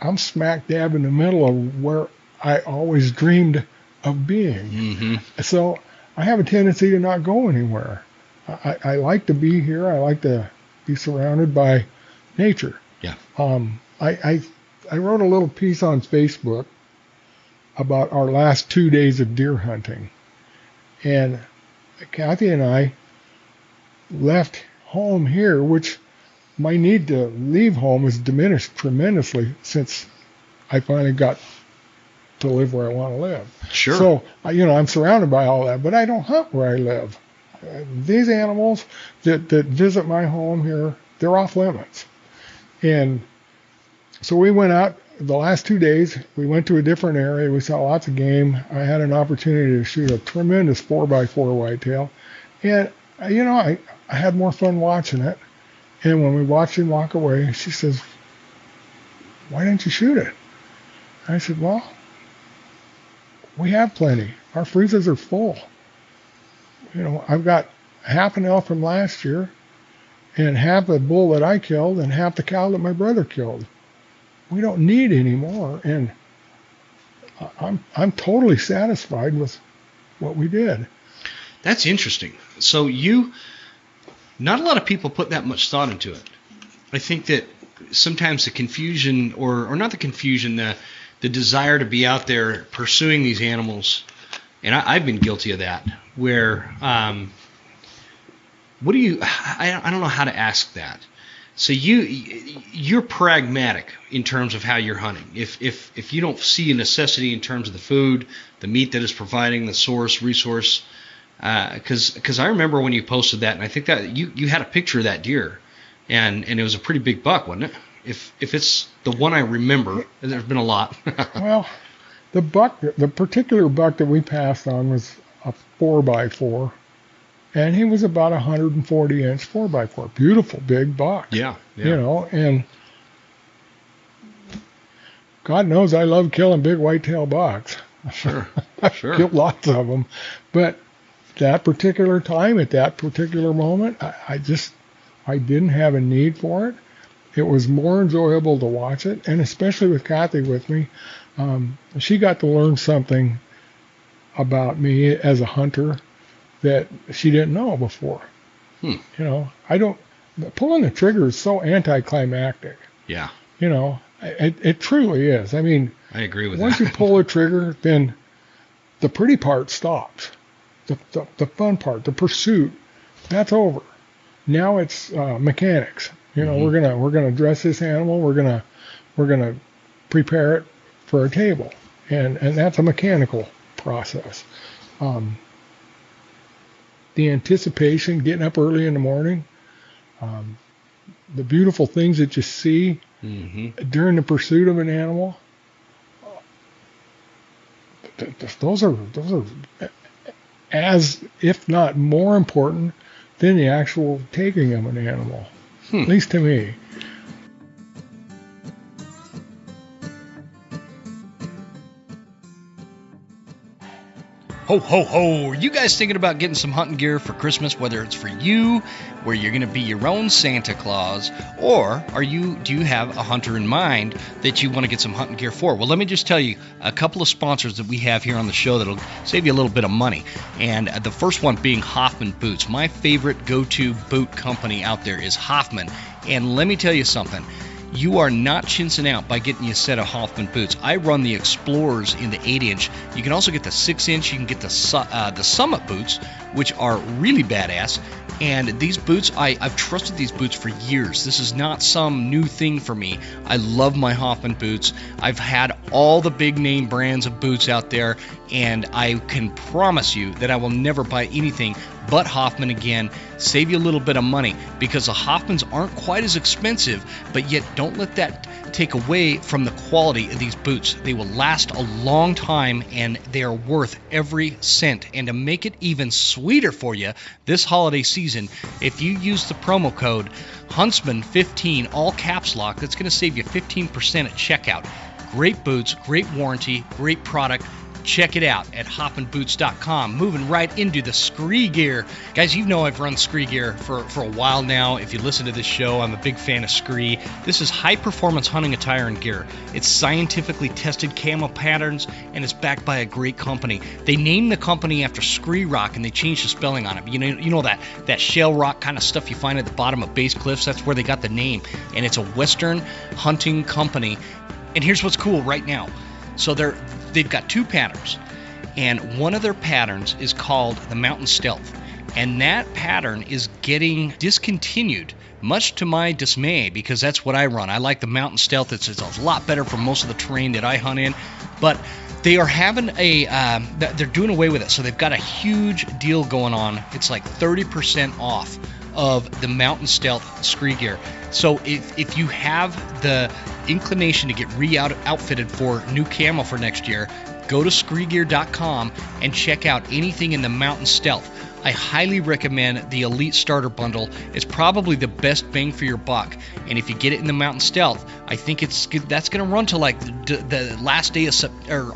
I'm smack dab in the middle of where I always dreamed of being. Mm-hmm. So I have a tendency to not go anywhere. I like to be here. I like to be surrounded by nature. Yeah. I wrote a little piece on Facebook about our last 2 days of deer hunting. And Kathy and I left home here, which my need to leave home has diminished tremendously since I finally got to live where I want to live. Sure. So, I'm surrounded by all that, but I don't hunt where I live. These animals that visit my home here, they're off limits. And so we went out the last 2 days. We went to a different area. We saw lots of game. I had an opportunity to shoot a tremendous 4x4 whitetail. And, I had more fun watching it. And when we watched him walk away, she says, "Why didn't you shoot it?" I said, "Well, we have plenty. Our freezers are full. I've got half an elk from last year and half a bull that I killed and half the cow that my brother killed. We don't need any more." And I'm totally satisfied with what we did. That's interesting. So not a lot of people put that much thought into it. I think that sometimes the confusion, or not the confusion, the desire to be out there pursuing these animals, and I've been guilty of that, where I don't know how to ask that. So you're pragmatic in terms of how you're hunting. If you don't see a necessity in terms of the food, the meat that is providing, the resource, because I remember when you posted that, and I think that you had a picture of that deer, and it was a pretty big buck, wasn't it? If it's the one I remember, there's been a lot. Well, the particular buck that we passed on was a 4x4, and he was about 140-inch 4x4. Beautiful big buck. Yeah. And God knows I love killing big whitetail bucks. Sure. I've killed lots of them, but that particular time, at that particular moment, I didn't have a need for it. It was more enjoyable to watch it, and especially with Kathy with me, she got to learn something about me as a hunter that she didn't know before. Pulling the trigger is so anticlimactic. Yeah. It truly is. I mean, I agree with once that. you pull a trigger, then the pretty part stops. The fun part, the pursuit, that's over. Now it's mechanics. Mm-hmm. We're gonna dress this animal. We're gonna prepare it for a table, and that's a mechanical process. The anticipation, getting up early in the morning, the beautiful things that you see during the pursuit of an animal. Those are as, if not more important than the actual taking of an animal, at least to me. Ho, ho, ho. Are you guys thinking about getting some hunting gear for Christmas, whether it's for you, where you're going to be your own Santa Claus, or do you have a hunter in mind that you want to get some hunting gear for? Well, let me just tell you a couple of sponsors that we have here on the show that'll save you a little bit of money. And the first one being Hoffman Boots. My favorite go-to boot company out there is Hoffman. And let me tell you something. You are not chinsing out by getting you a set of Hoffman boots. I run the Explorers in the 8-inch. You can also get the 6-inch. You can get the Summit boots, which are really badass. And these boots, I've trusted these boots for years. This is not some new thing for me. I love my Hoffman boots. I've had all the big name brands of boots out there, and I can promise you that I will never buy anything but Hoffman again. Save you a little bit of money, because the Hoffmans aren't quite as expensive, but yet don't let that take away from the quality of these boots. They will last a long time, and they are worth every cent. And to make it even sweeter for you this holiday season, if you use the promo code Huntsman15, all caps lock, that's going to save you 15% at checkout. Great boots, great warranty, great product, check it out at hoppinboots.com. Moving right into the scree gear. Guys, you know I've run scree gear for a while now. If you listen to this show, I'm a big fan of scree. This is high-performance hunting attire and gear. It's scientifically tested camo patterns, and it's backed by a great company. They named the company after scree rock, and they changed the spelling on it. You know that shale rock kind of stuff you find at the bottom of base cliffs? That's where they got the name, and it's a Western hunting company. And here's what's cool right now. So they've got two patterns, and one of their patterns is called the Mountain Stealth, and that pattern is getting discontinued, much to my dismay, because that's what I run. I like the Mountain Stealth. It's a lot better for most of the terrain that I hunt in, but they are having they're doing away with it. So they've got a huge deal going on. It's like 30% off of the Mountain Stealth scree gear. So if you have the inclination to get outfitted for new camo for next year, go to screegear.com and check out anything in the Mountain Stealth. I highly recommend the Elite Starter Bundle. It's probably the best bang for your buck. And if you get it in the Mountain Stealth, I think that's going to run to like the last day of September.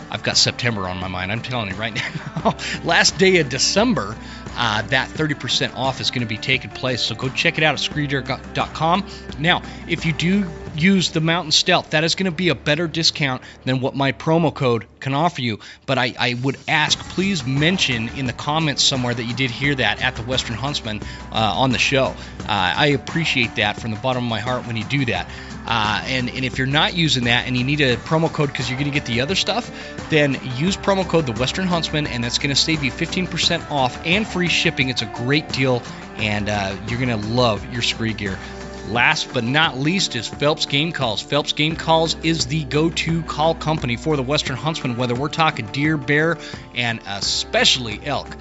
I've got September on my mind. I'm telling you right now. Last day of December, that 30% off is going to be taking place. So go check it out at screegear.com. Now, if you do use the Mountain Stealth, that is going to be a better discount than what my promo code can offer you. But I would ask, please mention in the comments somewhere that you did hear that at the Western Huntsman on the show. I appreciate that from the bottom of my heart when you do that. And if you're not using that and you need a promo code because you're going to get the other stuff, then use promo code the Western Huntsman, and that's going to save you 15% off and free shipping. It's a great deal, and you're going to love your scree gear. Last but not least is Phelps Game Calls. Phelps Game Calls is the go-to call company for the Western Huntsman, whether we're talking deer, bear, and especially elk.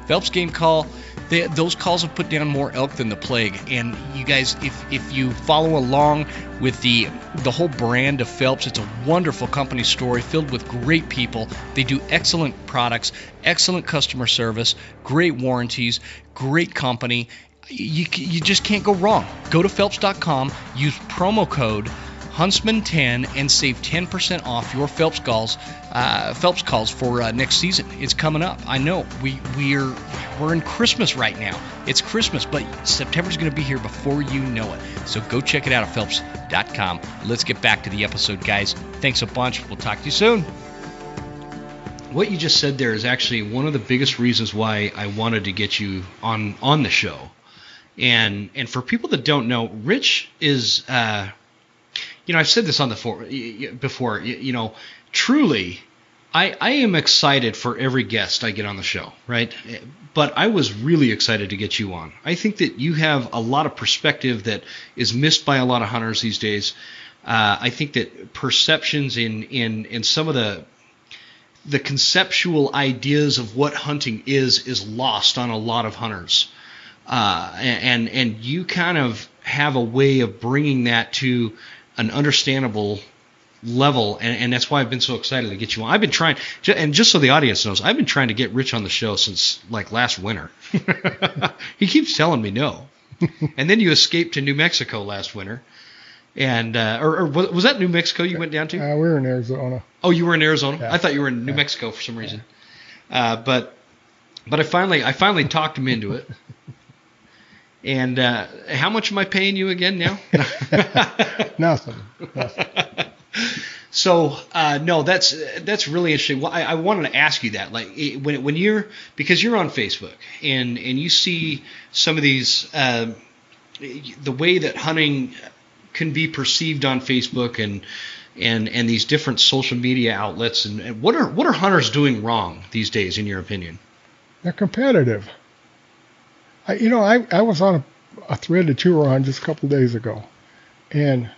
Phelps Game Call, those calls have put down more elk than the plague. And you guys, if you follow along with the whole brand of Phelps, it's a wonderful company story filled with great people. They do excellent products, excellent customer service, great warranties, great company. You just can't go wrong. Go to Phelps.com, use promo code Huntsman10 and save 10% off your Phelps calls for next season. It's coming up. I know we're in Christmas right now. It's Christmas, but September's going to be here before you know it. So go check it out at Phelps.com. Let's get back to the episode, guys. Thanks a bunch. We'll talk to you soon. What you just said there is actually one of the biggest reasons why I wanted to get you on the show. And for people that don't know, Rich is, I've said this on the before, truly, I am excited for every guest I get on the show, right? But I was really excited to get you on. I think that you have a lot of perspective that is missed by a lot of hunters these days. I think that perceptions in some of the conceptual ideas of what hunting is lost on a lot of hunters. And you kind of have a way of bringing that to an understandable level, and that's why I've been so excited to get you on. I've been trying, and just so the audience knows, I've been trying to get Rich on the show since like last winter. He keeps telling me no. And then you escaped to New Mexico last winter. And or was that New Mexico you went down to? We were in Arizona. Oh, you were in Arizona? Yeah. I thought you were in New Mexico for some reason. But I finally talked him into it. And how much am I paying you again now? Nothing. So no, that's really interesting. Well, I wanted to ask you that, like when because you're on Facebook and you see some of these the way that hunting can be perceived on Facebook and these different social media outlets, and what are hunters doing wrong these days in your opinion? They're competitive. I was on a thread that you were on just a couple of days ago, and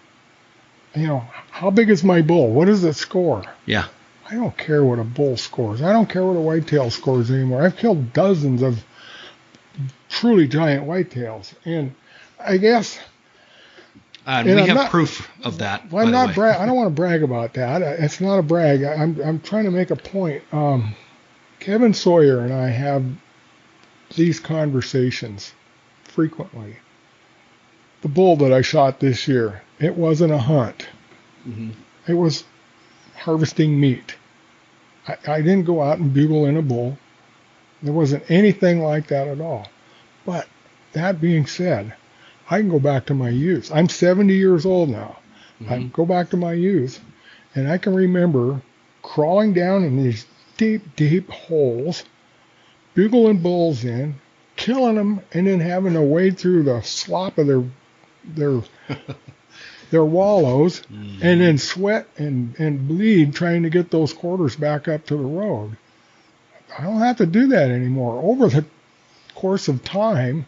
how big is my bull? What does it score? Yeah. I don't care what a bull scores. I don't care what a whitetail scores anymore. I've killed dozens of truly giant whitetails, and I guess. We have proof of that. Well, I don't want to brag about that. It's not a brag. I'm trying to make a point. Kevin Sawyer and I have these conversations frequently. The bull that I shot this year, it wasn't a hunt. Mm-hmm. It was harvesting meat. I didn't go out and bugle in a bull. There wasn't anything like that at all. But that being said, I can go back to my youth. I'm 70 years old now. I can go back to my youth, and I can remember crawling down in these deep, deep holes, bugling bulls in, killing them, and then having to wade through the slop of their wallows, and then sweat and bleed trying to get those quarters back up to the road. I don't have to do that anymore. Over the course of time,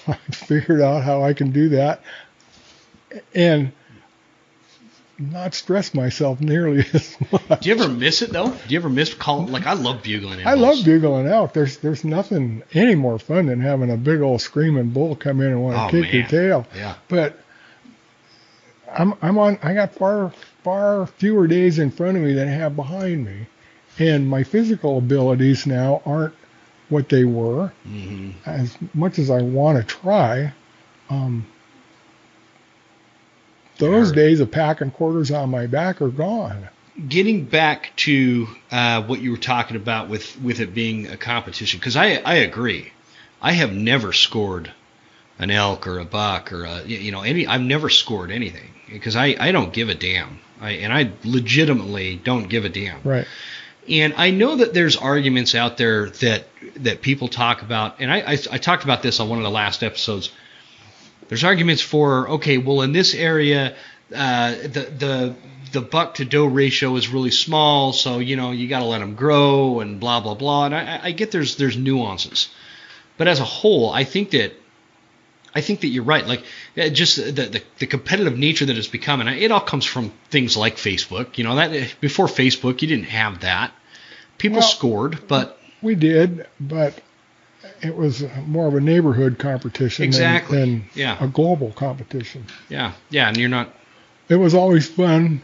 I figured out how I can do that and not stress myself nearly as much. Do you ever miss it though? Do you ever miss I love bugling in I love bugling elk. There's nothing any more fun than having a big old screaming bull come in and want to kick your tail. Yeah. But I got far fewer days in front of me than I have behind me. And my physical abilities now aren't what they were. As much as I want to try, those days of packing quarters on my back are gone. Getting back to what you were talking about with it being a competition, because I agree. I have never scored an elk or a buck or I've never scored anything because I don't give a damn. I legitimately don't give a damn. Right. And I know that there's arguments out there that people talk about, and I talked about this on one of the last episodes. There's arguments for, okay, well, in this area, the buck to doe ratio is really small, so you got to let them grow and blah blah blah. And I get there's nuances, but as a whole, I think that you're right. Like just the competitive nature that it's become, and it all comes from things like Facebook. That before Facebook, you didn't have that. People scored, but we did, but it was more of a neighborhood competition than a global competition. Yeah, and you're not. It was always fun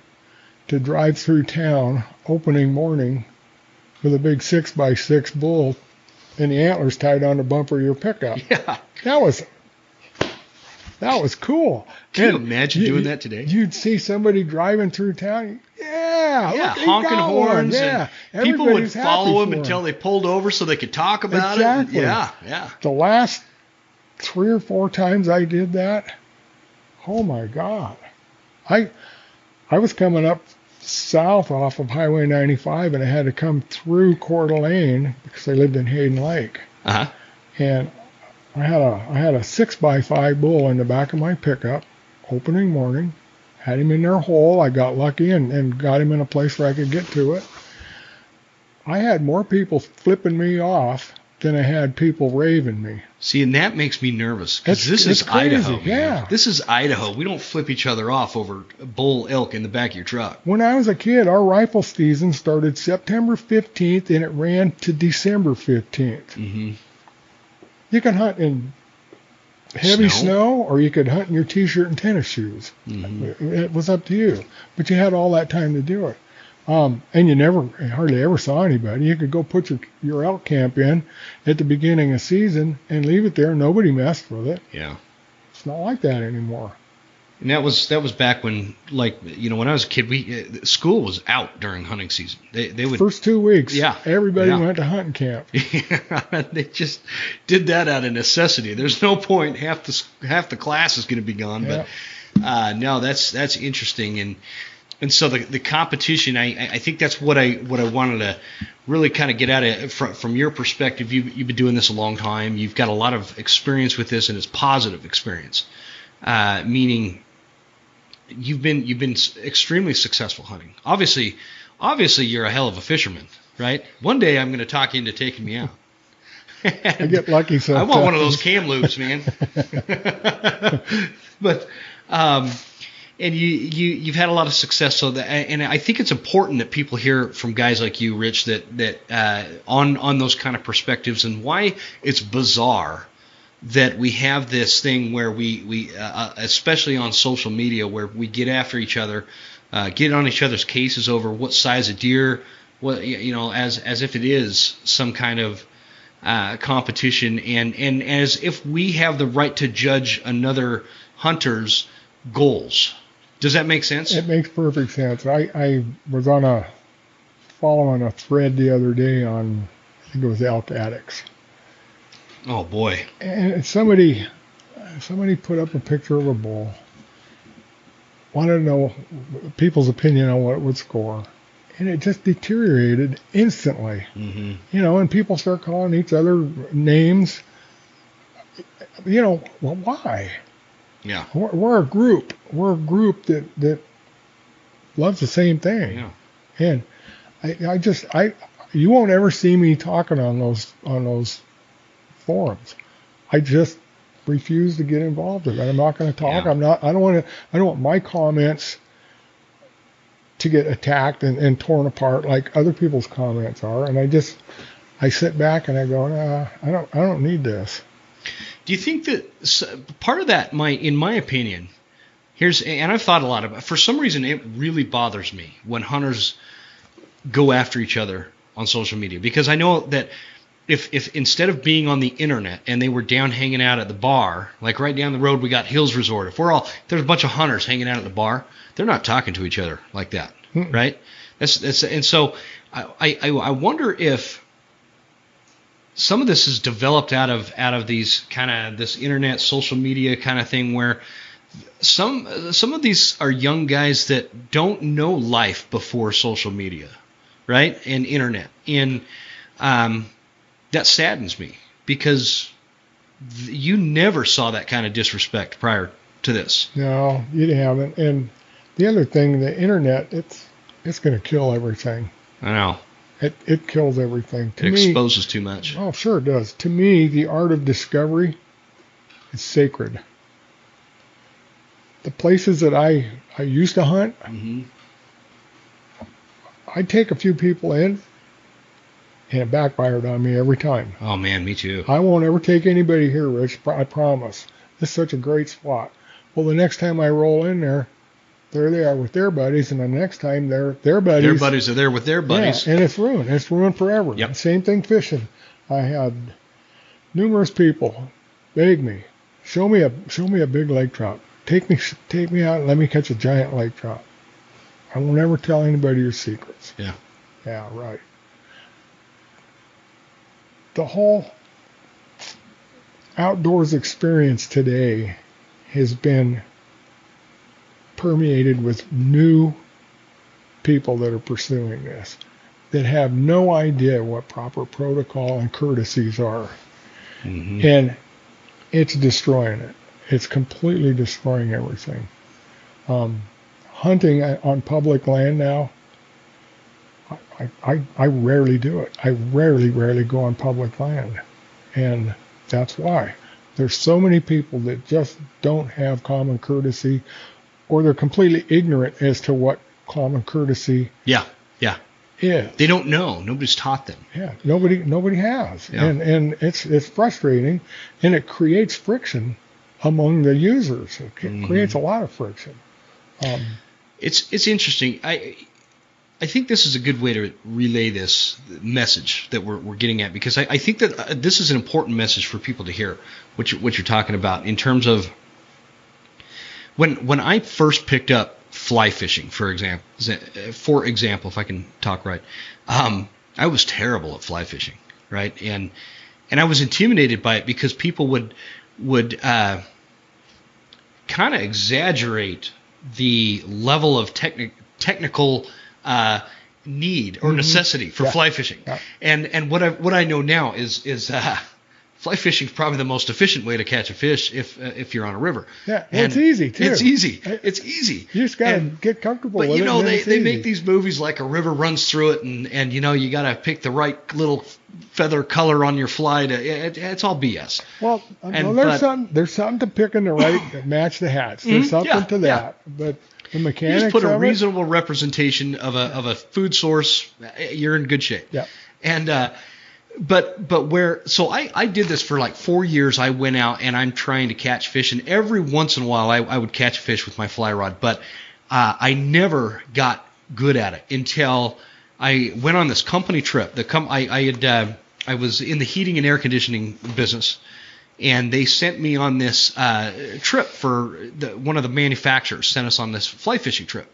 to drive through town opening morning with a big 6x6 bull and the antlers tied on the bumper of your pickup. Yeah, that was cool. Can you imagine doing that today? You'd see somebody driving through town. Yeah, honking horns. Yeah, and people would follow them until they pulled over so they could talk about it. Yeah. The last 3 or 4 times I did that, oh my God. I was coming up south off of Highway 95, and I had to come through Coeur d'Alene because I lived in Hayden Lake. And I had a 6x5 bull in the back of my pickup opening morning. Had him in their hole. I got lucky and got him in a place where I could get to it. I had more people flipping me off than I had people raving me. See, and that makes me nervous because this is Idaho. Yeah. This is Idaho. We don't flip each other off over a bull elk in the back of your truck. When I was a kid, our rifle season started September 15th and it ran to December 15th. You can hunt in heavy snow, or you could hunt in your T-shirt and tennis shoes. It was up to you. But you had all that time to do it. And you hardly ever saw anybody. You could go put your elk camp in at the beginning of season and leave it there. Nobody messed with it. Yeah. It's not like that anymore. And that was back when, when I was a kid, school was out during hunting season. They would first 2 weeks. Yeah, everybody went to hunting camp. They just did that out of necessity. There's no point. Half the class is going to be gone. Yeah. But no, that's interesting. And so the competition, I think that's what I wanted to really kind of get at it from your perspective. You've been doing this a long time. You've got a lot of experience with this, and it's positive experience, meaning. You've been extremely successful hunting. Obviously, you're a hell of a fisherman, right? One day I'm going to talk you into taking me out. I get lucky sometimes. I want one of those Kamloops, man. But and you've had a lot of success. So and I think it's important that people hear from guys like you, Rich, that on those kind of perspectives and why it's bizarre that we have this thing where we especially on social media, where we get after each other, get on each other's cases over what size of deer, as if it is some kind of competition, and as if we have the right to judge another hunter's goals. Does that make sense? It makes perfect sense. I was on a following a thread the other day on, I think it was elk addicts. Oh boy! And somebody put up a picture of a bull. Wanted to know people's opinion on what it would score, and it just deteriorated instantly. Mm-hmm. You know, and people start calling each other names. You know, well, why? Yeah. We're a group. We're a group that loves the same thing. Yeah. And you won't ever see me talking on those forums. I just refuse to get involved in it. I'm not going to talk. Yeah. I don't want my comments to get attacked and torn apart like other people's comments are. And I sit back and I go, nah, I don't need this. Do you think that part of that in my opinion, and I've thought a lot about it, for some reason it really bothers me when hunters go after each other on social media, because I know that if instead of being on the internet and they were down hanging out at the bar, like right down the road we got Hills Resort, if there's a bunch of hunters hanging out at the bar, they're not talking to each other like that, right? And so I wonder if some of this is developed out of these kind of this internet social media kind of thing, where some of these are young guys that don't know life before social media, right? And internet. And that saddens me, because you never saw that kind of disrespect prior to this. No, you haven't. And the other thing, the internet, it's going to kill everything. I know. It kills everything. It exposes too much. Oh, sure it does. To me, the art of discovery is sacred. The places that I used to hunt, Mm-hmm. I'd take a few people in, and it backfired on me every time. Oh, man, me too. I won't ever take anybody here, Rich. I promise. This is such a great spot. Well, the next time I roll in there, there they are with their buddies, and the next time their buddies. Their buddies are there with their buddies. Yeah, and it's ruined. It's ruined forever. Yep. Same thing fishing. I had numerous people beg me, show me a big lake trout. Take me out and let me catch a giant lake trout. I won't ever tell anybody your secrets. Yeah. Yeah, right. The whole outdoors experience today has been permeated with new people that are pursuing this, that have no idea what proper protocol and courtesies are. Mm-hmm. And it's destroying it. It's completely destroying everything. Hunting on public land now, I rarely do it. I rarely go on public land. And that's why. There's so many people that just don't have common courtesy, or they're completely ignorant as to what common courtesy Yeah. is. They don't know. Nobody's taught them. Yeah, nobody has. Yeah. And it's frustrating, and it creates friction among the users. It creates a lot of friction. It's interesting. I think this is a good way to relay this message that we're getting at, because I think that this is an important message for people to hear, what you're talking about, in terms of when I first picked up fly fishing, for example, if I can talk right, I was terrible at fly fishing, right? And I was intimidated by it, because people would kind of exaggerate the level of technical need or necessity for fly fishing. Yeah. And what I know now is fly fishing is probably the most efficient way to catch a fish if you're on a river. Yeah, and it's easy too. It's easy. You just gotta get comfortable with it. But you know, they easy. make these movies like a river runs through it, and you know, you gotta pick the right little feather color on your fly it's all BS. Well, there's something to picking the right that match the hats. There's something to that. But the mechanics, you just put a of reasonable representation of a food source, you're in good shape. Yeah. And but so I did this for like 4 years. I went out and I'm trying to catch fish, and every once in a while I would catch a fish with my fly rod, but I never got good at it until I went on this company trip. I was in the heating and air conditioning business, and they sent me on this trip for one of the manufacturers sent us on this fly fishing trip.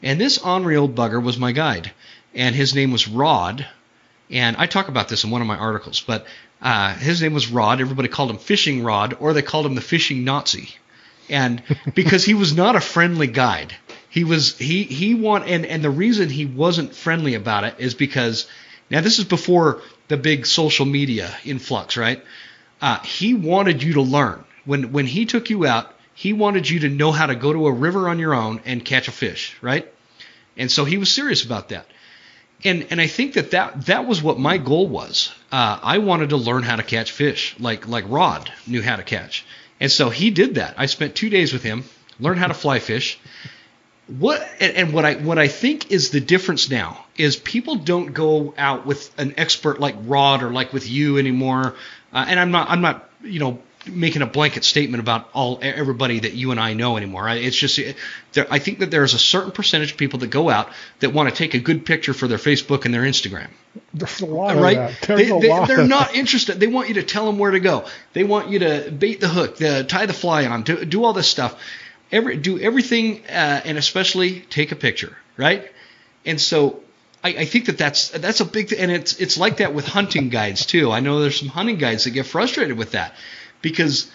And this ornery old bugger was my guide. and his name was Rod. And I talk about this in one of my articles, but his name was Rod. Everybody called him Fishing Rod, or they called him the Fishing Nazi. And because he was not a friendly guide. And the reason he wasn't friendly about it is because, now this is before the big social media influx, right? He wanted you to learn. When he took you out, he wanted you to know how to go to a river on your own and catch a fish, right? And so he was serious about that. And I think that was what my goal was. I wanted to learn how to catch fish, like Rod knew how to catch. And so he did that. I spent 2 days with him, learned how to fly fish. What I think is the difference now is people don't go out with an expert like Rod or like with you anymore. And I'm not making a blanket statement about everybody that you and I know anymore. It's just I think that there's a certain percentage of people that go out that want to take a good picture for their Facebook and their Instagram. There's a lot right? of that. They're not interested. They want you to tell them where to go. They want you to bait the hook, tie the fly on, do all this stuff. Do everything, and especially take a picture, right? And so I think that's a big thing, and it's like that with hunting guides too. I know there's some hunting guides that get frustrated with that because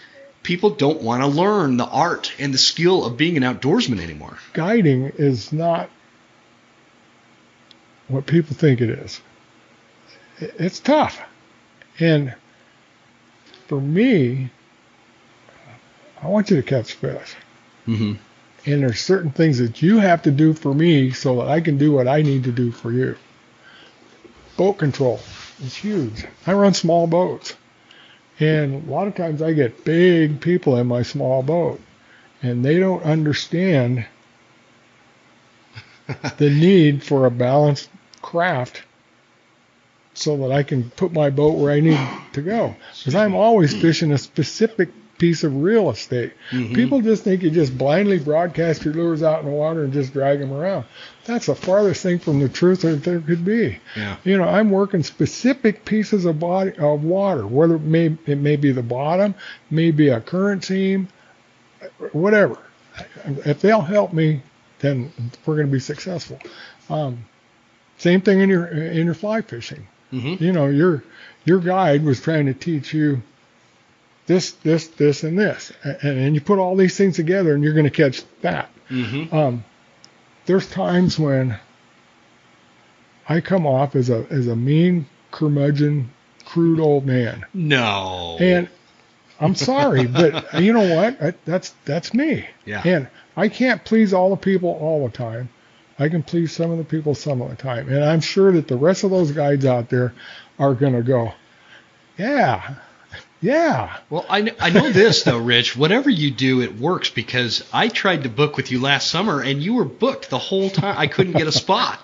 people don't want to learn the art and the skill of being an outdoorsman anymore. Guiding is not what people think it is. It's tough. And for me, I want you to catch fish. Mm-hmm. And there's certain things that you have to do for me so that I can do what I need to do for you. Boat control is huge. I run small boats. And a lot of times I get big people in my small boat, and they don't understand the need for a balanced craft so that I can put my boat where I need to go. Because I'm always fishing a specific piece of real estate. Mm-hmm. People just think you just blindly broadcast your lures out in the water and just drag them around. That's the farthest thing from the truth that there could be. Yeah. I'm working specific pieces of water, whether it may be the bottom, may be a current seam, whatever. If they'll help me, then we're going to be successful. Same thing in your fly fishing. Mm-hmm. Your guide was trying to teach you this, and this, and you put all these things together, and you're going to catch that. Mm-hmm. There's times when I come off as a mean, curmudgeon, crude old man. No. And I'm sorry, but you know what? That's me. Yeah. And I can't please all the people all the time. I can please some of the people some of the time. And I'm sure that the rest of those guides out there are going to go, yeah. Well, I know this, though, Rich. Whatever you do, it works, because I tried to book with you last summer, and you were booked the whole time. I couldn't get a spot.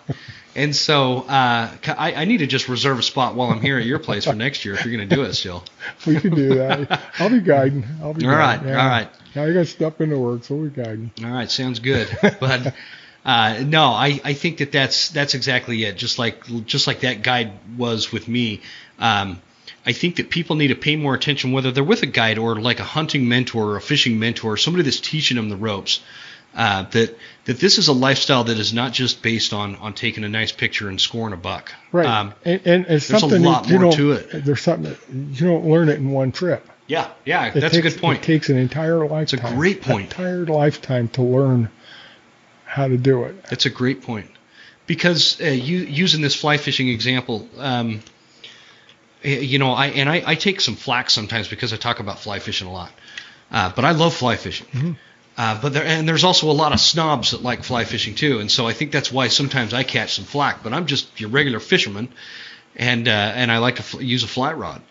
And so I need to just reserve a spot while I'm here at your place for next year if you're going to do it still. We can do that. I'll be guiding. All right. Now you got stuff in the works, so we're guiding. All right, sounds good. But no, I think that's exactly it. Just like that guide was with me. I think that people need to pay more attention, whether they're with a guide or like a hunting mentor or a fishing mentor, somebody that's teaching them the ropes. That this is a lifestyle that is not just based on taking a nice picture and scoring a buck. Right. And it's there's something a lot more to it. There's something that you don't learn it in one trip. Yeah, that's a good point. It takes an entire lifetime. It's a great point. Entire lifetime to learn how to do it. That's a great point. Because using this fly fishing example, I take some flack sometimes because I talk about fly fishing a lot. But I love fly fishing. Mm-hmm. But there's also a lot of snobs that like fly fishing too, and so I think that's why sometimes I catch some flack. But I'm just your regular fisherman, and I like to use a fly rod.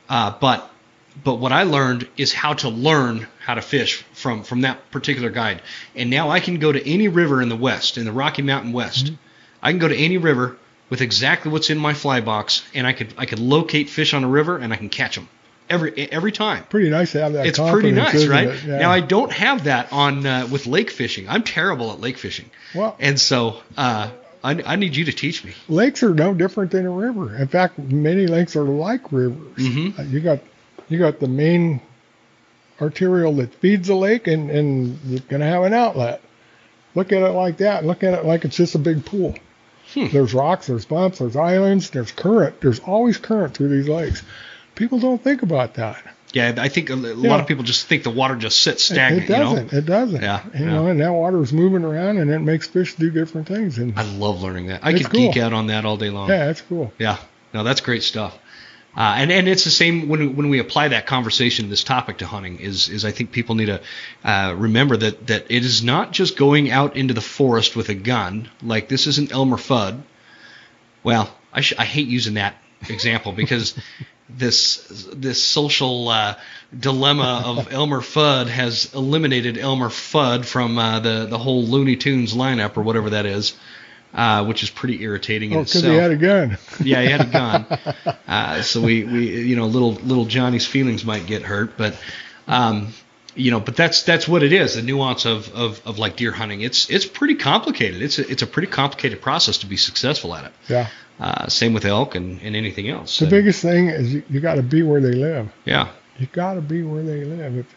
But what I learned is how to learn how to fish from that particular guide. And now I can go to any river in the West, in the Rocky Mountain West. Mm-hmm. I can go to any river with exactly what's in my fly box, and I could locate fish on a river, and I can catch them every time. Pretty nice to have that. It's pretty nice, right? Yeah. Now I don't have that on with lake fishing. I'm terrible at lake fishing. Well, and so I need you to teach me. Lakes are no different than a river. In fact, many lakes are like rivers. Mm-hmm. You got the main arterial that feeds the lake, and you're going to have an outlet. Look at it like that. Look at it like it's just a big pool. There's rocks, there's bumps, there's islands, there's current. There's always current through these lakes. People don't think about that. Yeah, I think a lot of people just think the water just sits stagnant. It doesn't. Yeah. And that water is moving around, and it makes fish do different things. And I love learning that. I could geek out on that all day long. Yeah, that's cool. Yeah. No, that's great stuff. And it's the same when we apply that conversation, this topic to hunting is I think people need to remember that it is not just going out into the forest with a gun. Like, this isn't Elmer Fudd. Well, I hate using that example because this social dilemma of Elmer Fudd has eliminated Elmer Fudd from the whole Looney Tunes lineup or whatever that is. Which is pretty irritating in itself. Because he had a gun. Yeah, he had a gun. So we little Johnny's feelings might get hurt, but but that's what it is. The nuance of like deer hunting. It's pretty complicated. It's a pretty complicated process to be successful at it. Yeah. Same with elk and anything else. The biggest thing is you got to be where they live. Yeah. You got to be where they live.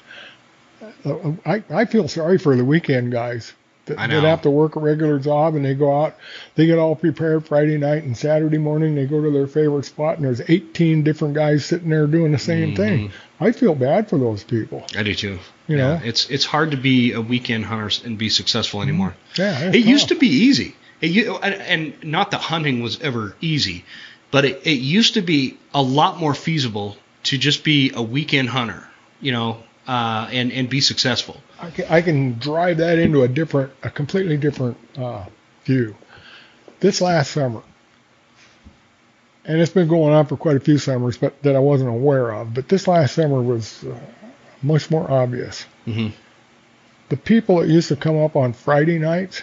I feel sorry for the weekend guys. That have to work a regular job, and they go out, they get all prepared Friday night, and Saturday morning they go to their favorite spot, and there's 18 different guys sitting there doing the same thing. I feel bad for those people. I do too. You know, it's hard to be a weekend hunter and be successful anymore. Yeah, it used to be easy. And not that hunting was ever easy, but it used to be a lot more feasible to just be a weekend hunter, and be successful. I can drive that into a completely different view. This last summer, and it's been going on for quite a few summers, but that I wasn't aware of. But this last summer was much more obvious. Mm-hmm. The people that used to come up on Friday nights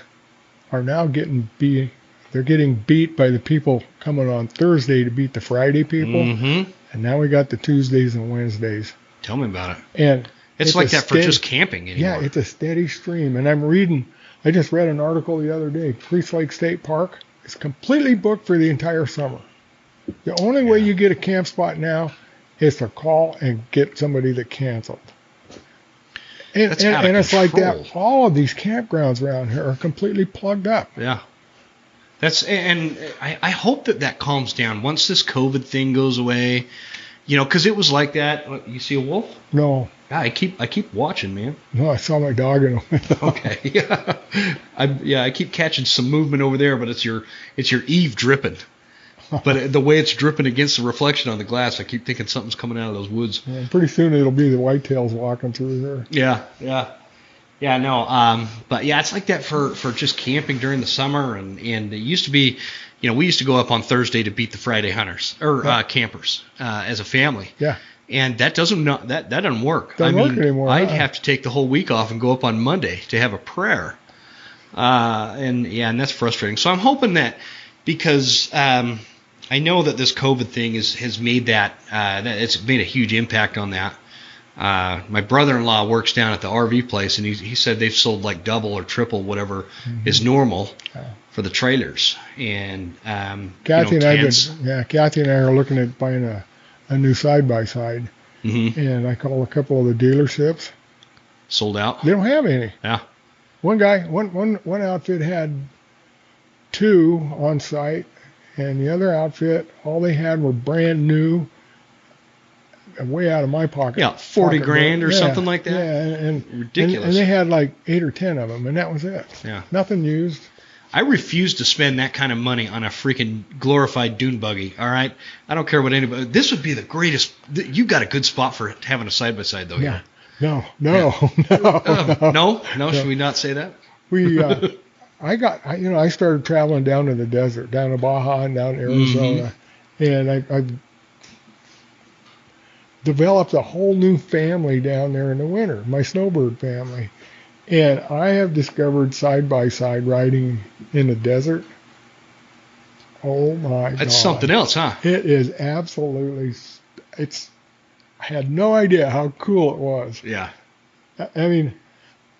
are now getting beat. They're getting beat by the people coming on Thursday to beat the Friday people. Mm-hmm. And now we got the Tuesdays and Wednesdays. Tell me about it. And it's like that for just camping anymore. Yeah, it's a steady stream. And I just read an article the other day. Priest Lake State Park is completely booked for the entire summer. The only way you get a camp spot now is to call and get somebody that canceled. And it's like that. All of these campgrounds around here are completely plugged up. Yeah. I hope that calms down once this COVID thing goes away. Because it was like that. You see a wolf? No. Yeah, I keep watching, man. No, I saw my dog in a window. Okay. Yeah. I keep catching some movement over there, but it's your eave dripping. But the way it's dripping against the reflection on the glass, I keep thinking something's coming out of those woods. Yeah, pretty soon it'll be the whitetails walking through there. Yeah, no. But yeah, it's like that for just camping during the summer, and it used to be, we used to go up on Thursday to beat the Friday hunters or campers as a family. Yeah. And that doesn't work. Doesn't work anymore. I'd have to take the whole week off and go up on Monday to have a prayer. And that's frustrating. So I'm hoping that because I know that this COVID thing has made that it's made a huge impact on that. My brother-in-law works down at the RV place, and he said they've sold like double or triple whatever is normal for the trailers. And Kathy and I are looking at buying a new side-by-side. Mm-hmm. And I called a couple of the dealerships. Sold out? They don't have any. Yeah. One outfit had 2 on site, and the other outfit, all they had were brand new, way out of my pocket. Yeah, 40 grand or something like that. Yeah, and ridiculous. And they had like 8 or 10 of them, and that was it. Yeah. Nothing used. I refuse to spend that kind of money on a freaking glorified dune buggy, all right? I don't care what anybody... This would be the greatest... You got a good spot for having a side-by-side, though. Yeah. No. Should we not say that? I started traveling down to the desert, down to Baja and down to Arizona, and I developed a whole new family down there in the winter, my snowbird family. And I have discovered side-by-side riding in the desert. Oh, my God. That's something else, huh? It is absolutely... I had no idea how cool it was. Yeah. I mean,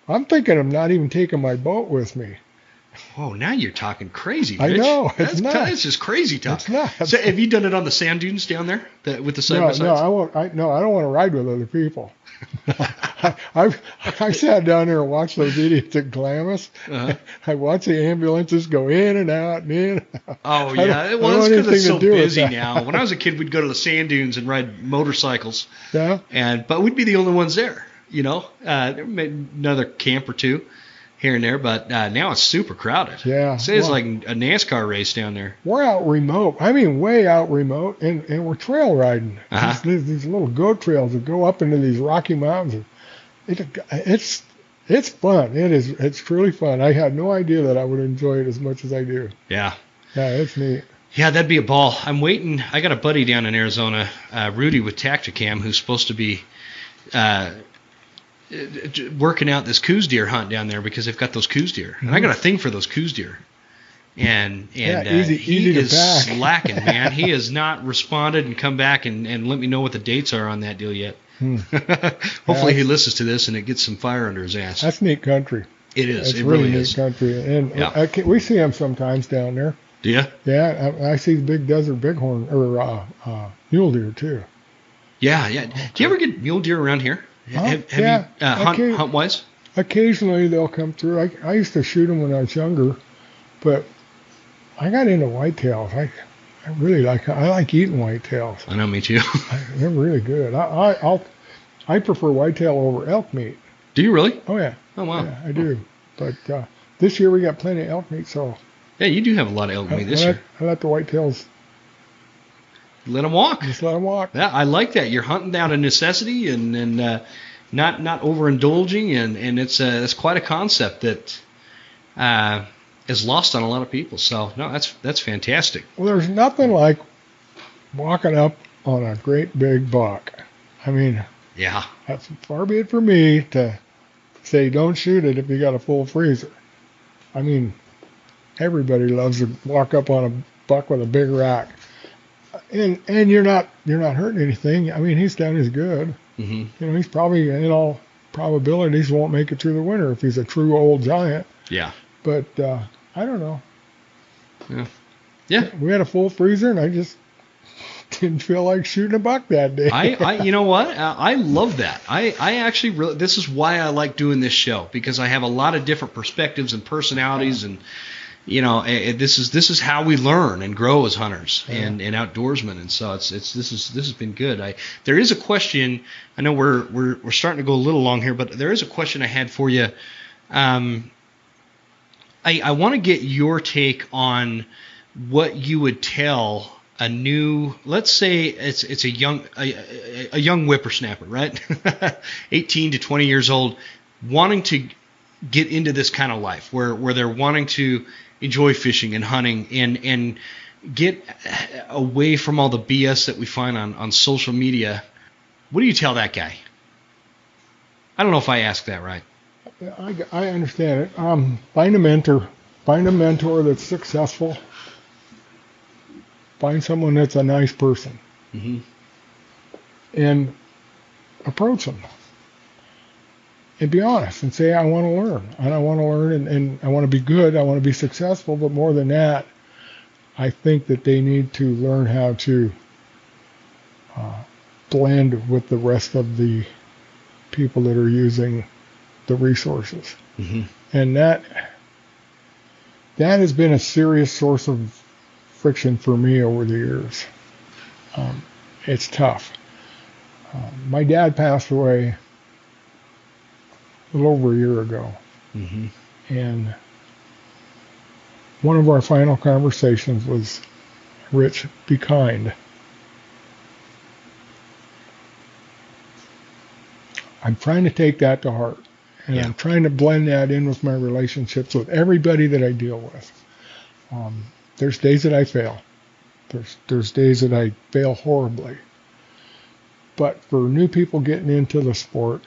I'm thinking of not even taking my boat with me. Oh, now you're talking crazy, I Rich. know. It's nuts. That's just crazy talk. It's nuts. So have you done it on the sand dunes down there with the side by sides? No, I won't. I don't want to ride with other people. I sat down there and watched those idiots at Glamis. Uh-huh. I watched the ambulances go in and out and in. Oh, yeah. Well, it's because it's so busy now. When I was a kid, we'd go to the sand dunes and ride motorcycles. Yeah. But we'd be the only ones there, you know. There may be another camp or two here and there, but now it's super crowded. Yeah. It's like a NASCAR race down there. We're out remote. I mean, way out remote, and we're trail riding. Uh-huh. These little goat trails that go up into these Rocky Mountains. It's fun. It's truly fun. I had no idea that I would enjoy it as much as I do. Yeah. Yeah, it's neat. Yeah, that'd be a ball. I'm waiting. I got a buddy down in Arizona, Rudy with Tacticam, who's supposed to be working out this Coeur deer hunt down there because they've got those Coeur deer. And I got a thing for those Coeur deer. And easy he to is pack. slacking, man. He has not responded and come back and let me know what the dates are on that deal yet. Hopefully he listens to this and it gets some fire under his ass. That's neat country. It is. It's It really really neat is. country. And Yeah. we see them sometimes down there. Do you? Yeah, I see the big desert bighorn or mule deer too. Yeah. Do you ever get mule deer around here? Have Yeah. you hunt wise? Occasionally they'll come through. I used to shoot them when I was younger, but I got into whitetails. I really like eating whitetails. I know, me too. They're really good. I prefer whitetail over elk meat. Do you really? Oh yeah. Oh wow. Yeah, I do. But this year we got plenty of elk meat, so Yeah, you do have a lot of elk meat this year. I let the whitetails Let them walk. just let them walk. Yeah, I like that. You're hunting out of necessity and not overindulging, and it's quite a concept that is lost on a lot of people. So no, that's fantastic. Well, there's nothing like walking up on a great big buck. I mean, Yeah. that's far be it for me to say don't shoot it if you got a full freezer. I mean, everybody loves to walk up on a buck with a big rack, and you're not hurting anything. I mean, he's done his good. Mm-hmm. You know, he's probably in all probabilities won't make it through the winter if he's a true old giant. Yeah. But I don't know. Yeah. We had a full freezer, and I just didn't feel like shooting a buck that day. I you know what? I love that. I actually really, this is why I like doing this show, because I have a lot of different perspectives and personalities, and you know, this is how we learn and grow as hunters and outdoorsmen, and so this has been good. There is a question. I know we're starting to go a little long here, but there is a question I had for you. I want to get your take on what you would tell a new, let's say it's a young whippersnapper, right? 18 to 20 years old, wanting to get into this kind of life where they're wanting to enjoy fishing and hunting and get away from all the BS that we find on social media. What do you tell that guy? I don't know if I asked that right. I understand it. Find a mentor. Find a mentor that's successful. Find someone that's a nice person. Mm-hmm. And approach them. And be honest and say, I want to learn. And I want to learn and I want to be good. I want to be successful. But more than that, I think that they need to learn how to blend with the rest of the people that are using the resources. Mm-hmm. And that has been a serious source of friction for me over the years. It's tough. My dad passed away a little over a year ago. Mm-hmm. And one of our final conversations was, Rich, be kind. I'm trying to take that to heart. And I'm trying to blend that in with my relationships with everybody that I deal with. There's days that I fail. There's days that I fail horribly. But for new people getting into the sport,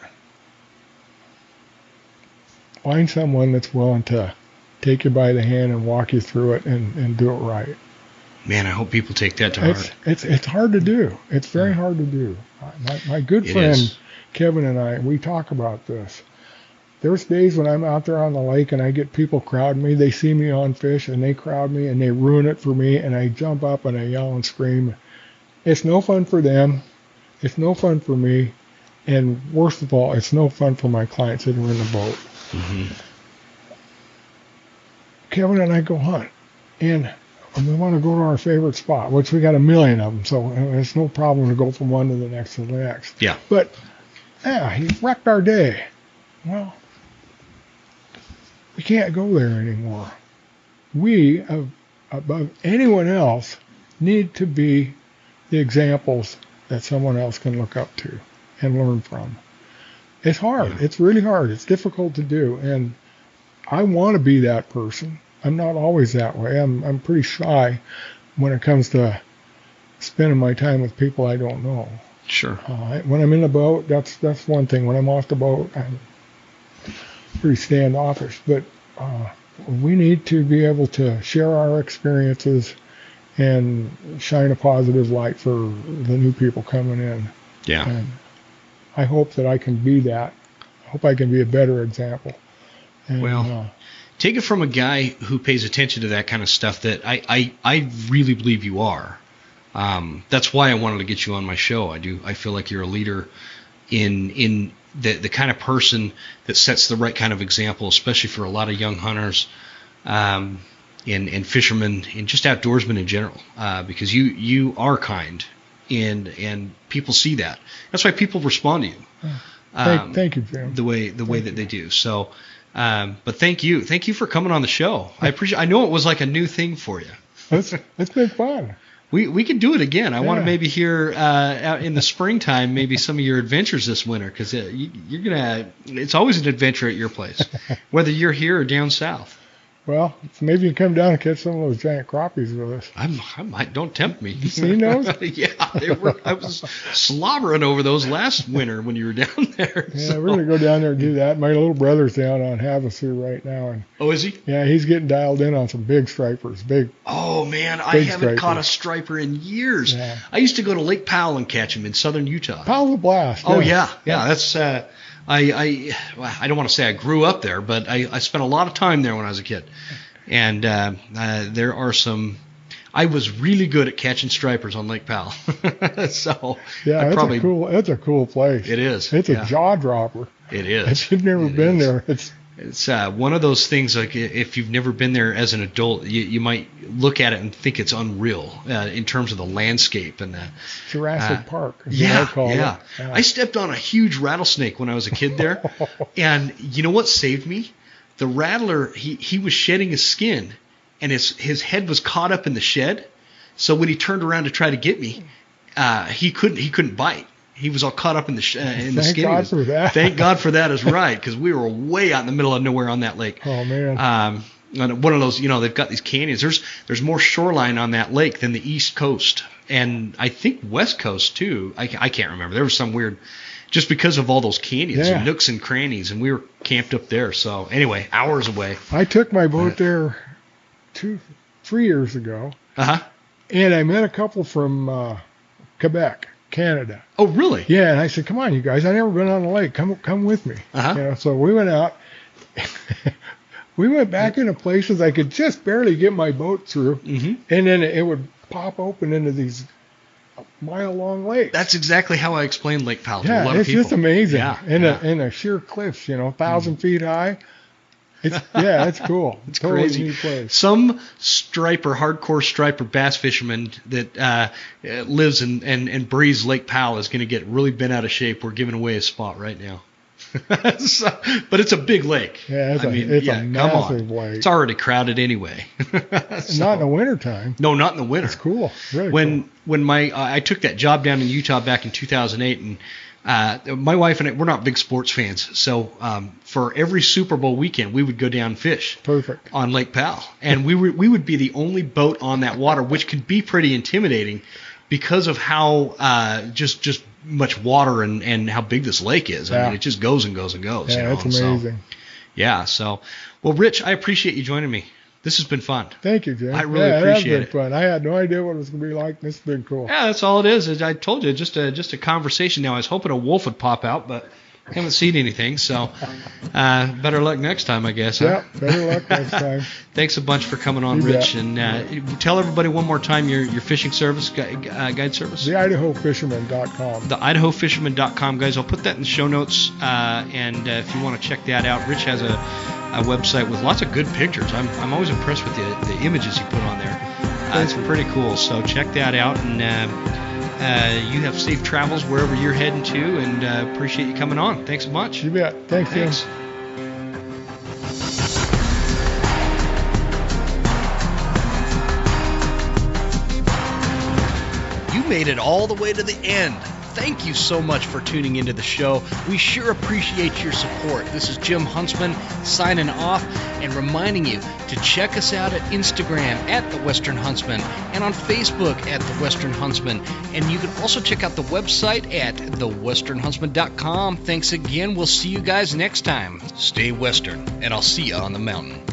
find someone that's willing to take you by the hand and walk you through it and do it right. Man, I hope people take that to heart. It's hard to do. It's very hard to do. My good friend Kevin and I, we talk about this. there's days when I'm out there on the lake and I get people crowding me. They see me on fish and they crowd me and they ruin it for me, and I jump up and I yell and scream. It's no fun for them. It's no fun for me. And worst of all, it's no fun for my clients that are in the boat. Mm-hmm. Kevin and I go hunt, and we want to go to our favorite spot, which we got a million of them, so it's no problem to go from one to the next to the next. Yeah. But, he wrecked our day. Well, we can't go there anymore. We, above anyone else, need to be the examples that someone else can look up to and learn from. It's hard. Yeah. It's really hard. It's difficult to do, and I want to be that person. I'm not always that way. I'm pretty shy when it comes to spending my time with people I don't know. Sure. When I'm in the boat, that's one thing. When I'm off the boat, I'm pretty standoffish. But we need to be able to share our experiences and shine a positive light for the new people coming in. Yeah. And I hope that I can be that. I hope I can be a better example. And, well, take it from a guy who pays attention to that kind of stuff that I really believe you are. That's why I wanted to get you on my show. I feel like you're a leader in the kind of person that sets the right kind of example, especially for a lot of young hunters and fishermen and just outdoorsmen in general, because you are kind and people see that. That's why people respond to you. Thank you, Jim. The way that they do. So, but thank you for coming on the show. I appreciate. I know it was like a new thing for you. It's been fun. We can do it again. I want to maybe hear out in the springtime maybe some of your adventures this winter, because you're gonna. It's always an adventure at your place, whether you're here or down south. Well, maybe you can come down and catch some of those giant crappies with us. I might. Don't tempt me. You seen those? Yeah, I was slobbering over those last winter when you were down there. Yeah, so. we're gonna go down there and do that. My little brother's down on Havasu right now, and Oh, is he? yeah, he's getting dialed in on some big stripers. Oh man, I haven't caught a striper in years. Yeah. I used to go to Lake Powell and catch them in southern Utah. Powell's a blast. Oh yeah. That's I don't want to say I grew up there, but I spent a lot of time there when I was a kid, and there are some. I was really good at catching stripers on Lake Powell. So yeah, it's a cool place. It is. It's a jaw dropper. It is. If you've never been there, it's one of those things, like if you've never been there as an adult, you might look at it and think it's unreal in terms of the landscape and the Jurassic Park. Yeah. I stepped on a huge rattlesnake when I was a kid there, and you know what saved me? The rattler, he was shedding his skin, and his head was caught up in the shed. So when he turned around to try to get me, he couldn't bite. He was all caught up in the skin. Thank God for that. Thank God for that is right, because we were way out in the middle of nowhere on that lake. Oh man. One of those, they've got these canyons. There's more shoreline on that lake than the East Coast, and I think West Coast too. I can't remember. There was some weird, just because of all those canyons and nooks and crannies, and we were camped up there. So anyway, hours away. I took my boat there 3 years ago. And I met a couple from Quebec, Canada. Oh, really? Yeah, and I said, "Come on, you guys! I've never been on the lake. Come with me." So we went out. We went back into places I could just barely get my boat through, and then it would pop open into these mile-long lakes. That's exactly how I explained Lake Powell to a lot of people. Yeah, it's just amazing. Yeah, and a sheer cliffs, 1,000 feet high. It's cool. It's totally crazy. New place. Some hardcore striper bass fisherman that lives and breathes Lake Powell is going to get really bent out of shape. We're giving away a spot right now. But it's a big lake. Yeah, it's a massive lake. It's already crowded anyway. Not in the wintertime. No, not in the winter. It's cool. Really when I took that job down in Utah back in 2008, and my wife and I, we're not big sports fans, so for every Super Bowl weekend, we would go down and fish. Perfect. On Lake Powell, and we would be the only boat on that water, which can be pretty intimidating because of how just much water and how big this lake is. I mean, it just goes and goes and goes. Yeah, it's amazing. Well, Rich, I appreciate you joining me. This has been fun. Thank you, Jim. I really appreciate it. It's been fun. I had no idea what it was going to be like. This has been cool. Yeah, that's all it is. I told you, just a conversation. Now, I was hoping a wolf would pop out, but Haven't seen anything, so better luck next time, I guess. Yeah, better luck next time. Thanks a bunch for coming on, You Rich. bet. And tell everybody one more time your fishing service, guide service. The IdahoFisherman.com. The IdahoFisherman.com, guys. I'll put that in the show notes, and if you want to check that out, Rich has a website with lots of good pictures. I'm always impressed with the images he put on there. It's pretty cool. So check that out, and you have safe travels wherever you're heading to, and appreciate you coming on. Thanks so much. You bet. Thanks. You made it all the way to the end. Thank you so much for tuning into the show. We sure appreciate your support. This is Jim Huntsman signing off and reminding you to check us out at Instagram at The Western Huntsman and on Facebook at The Western Huntsman. And you can also check out the website at thewesternhuntsman.com. Thanks again. We'll see you guys next time. Stay Western, and I'll see you on the mountain.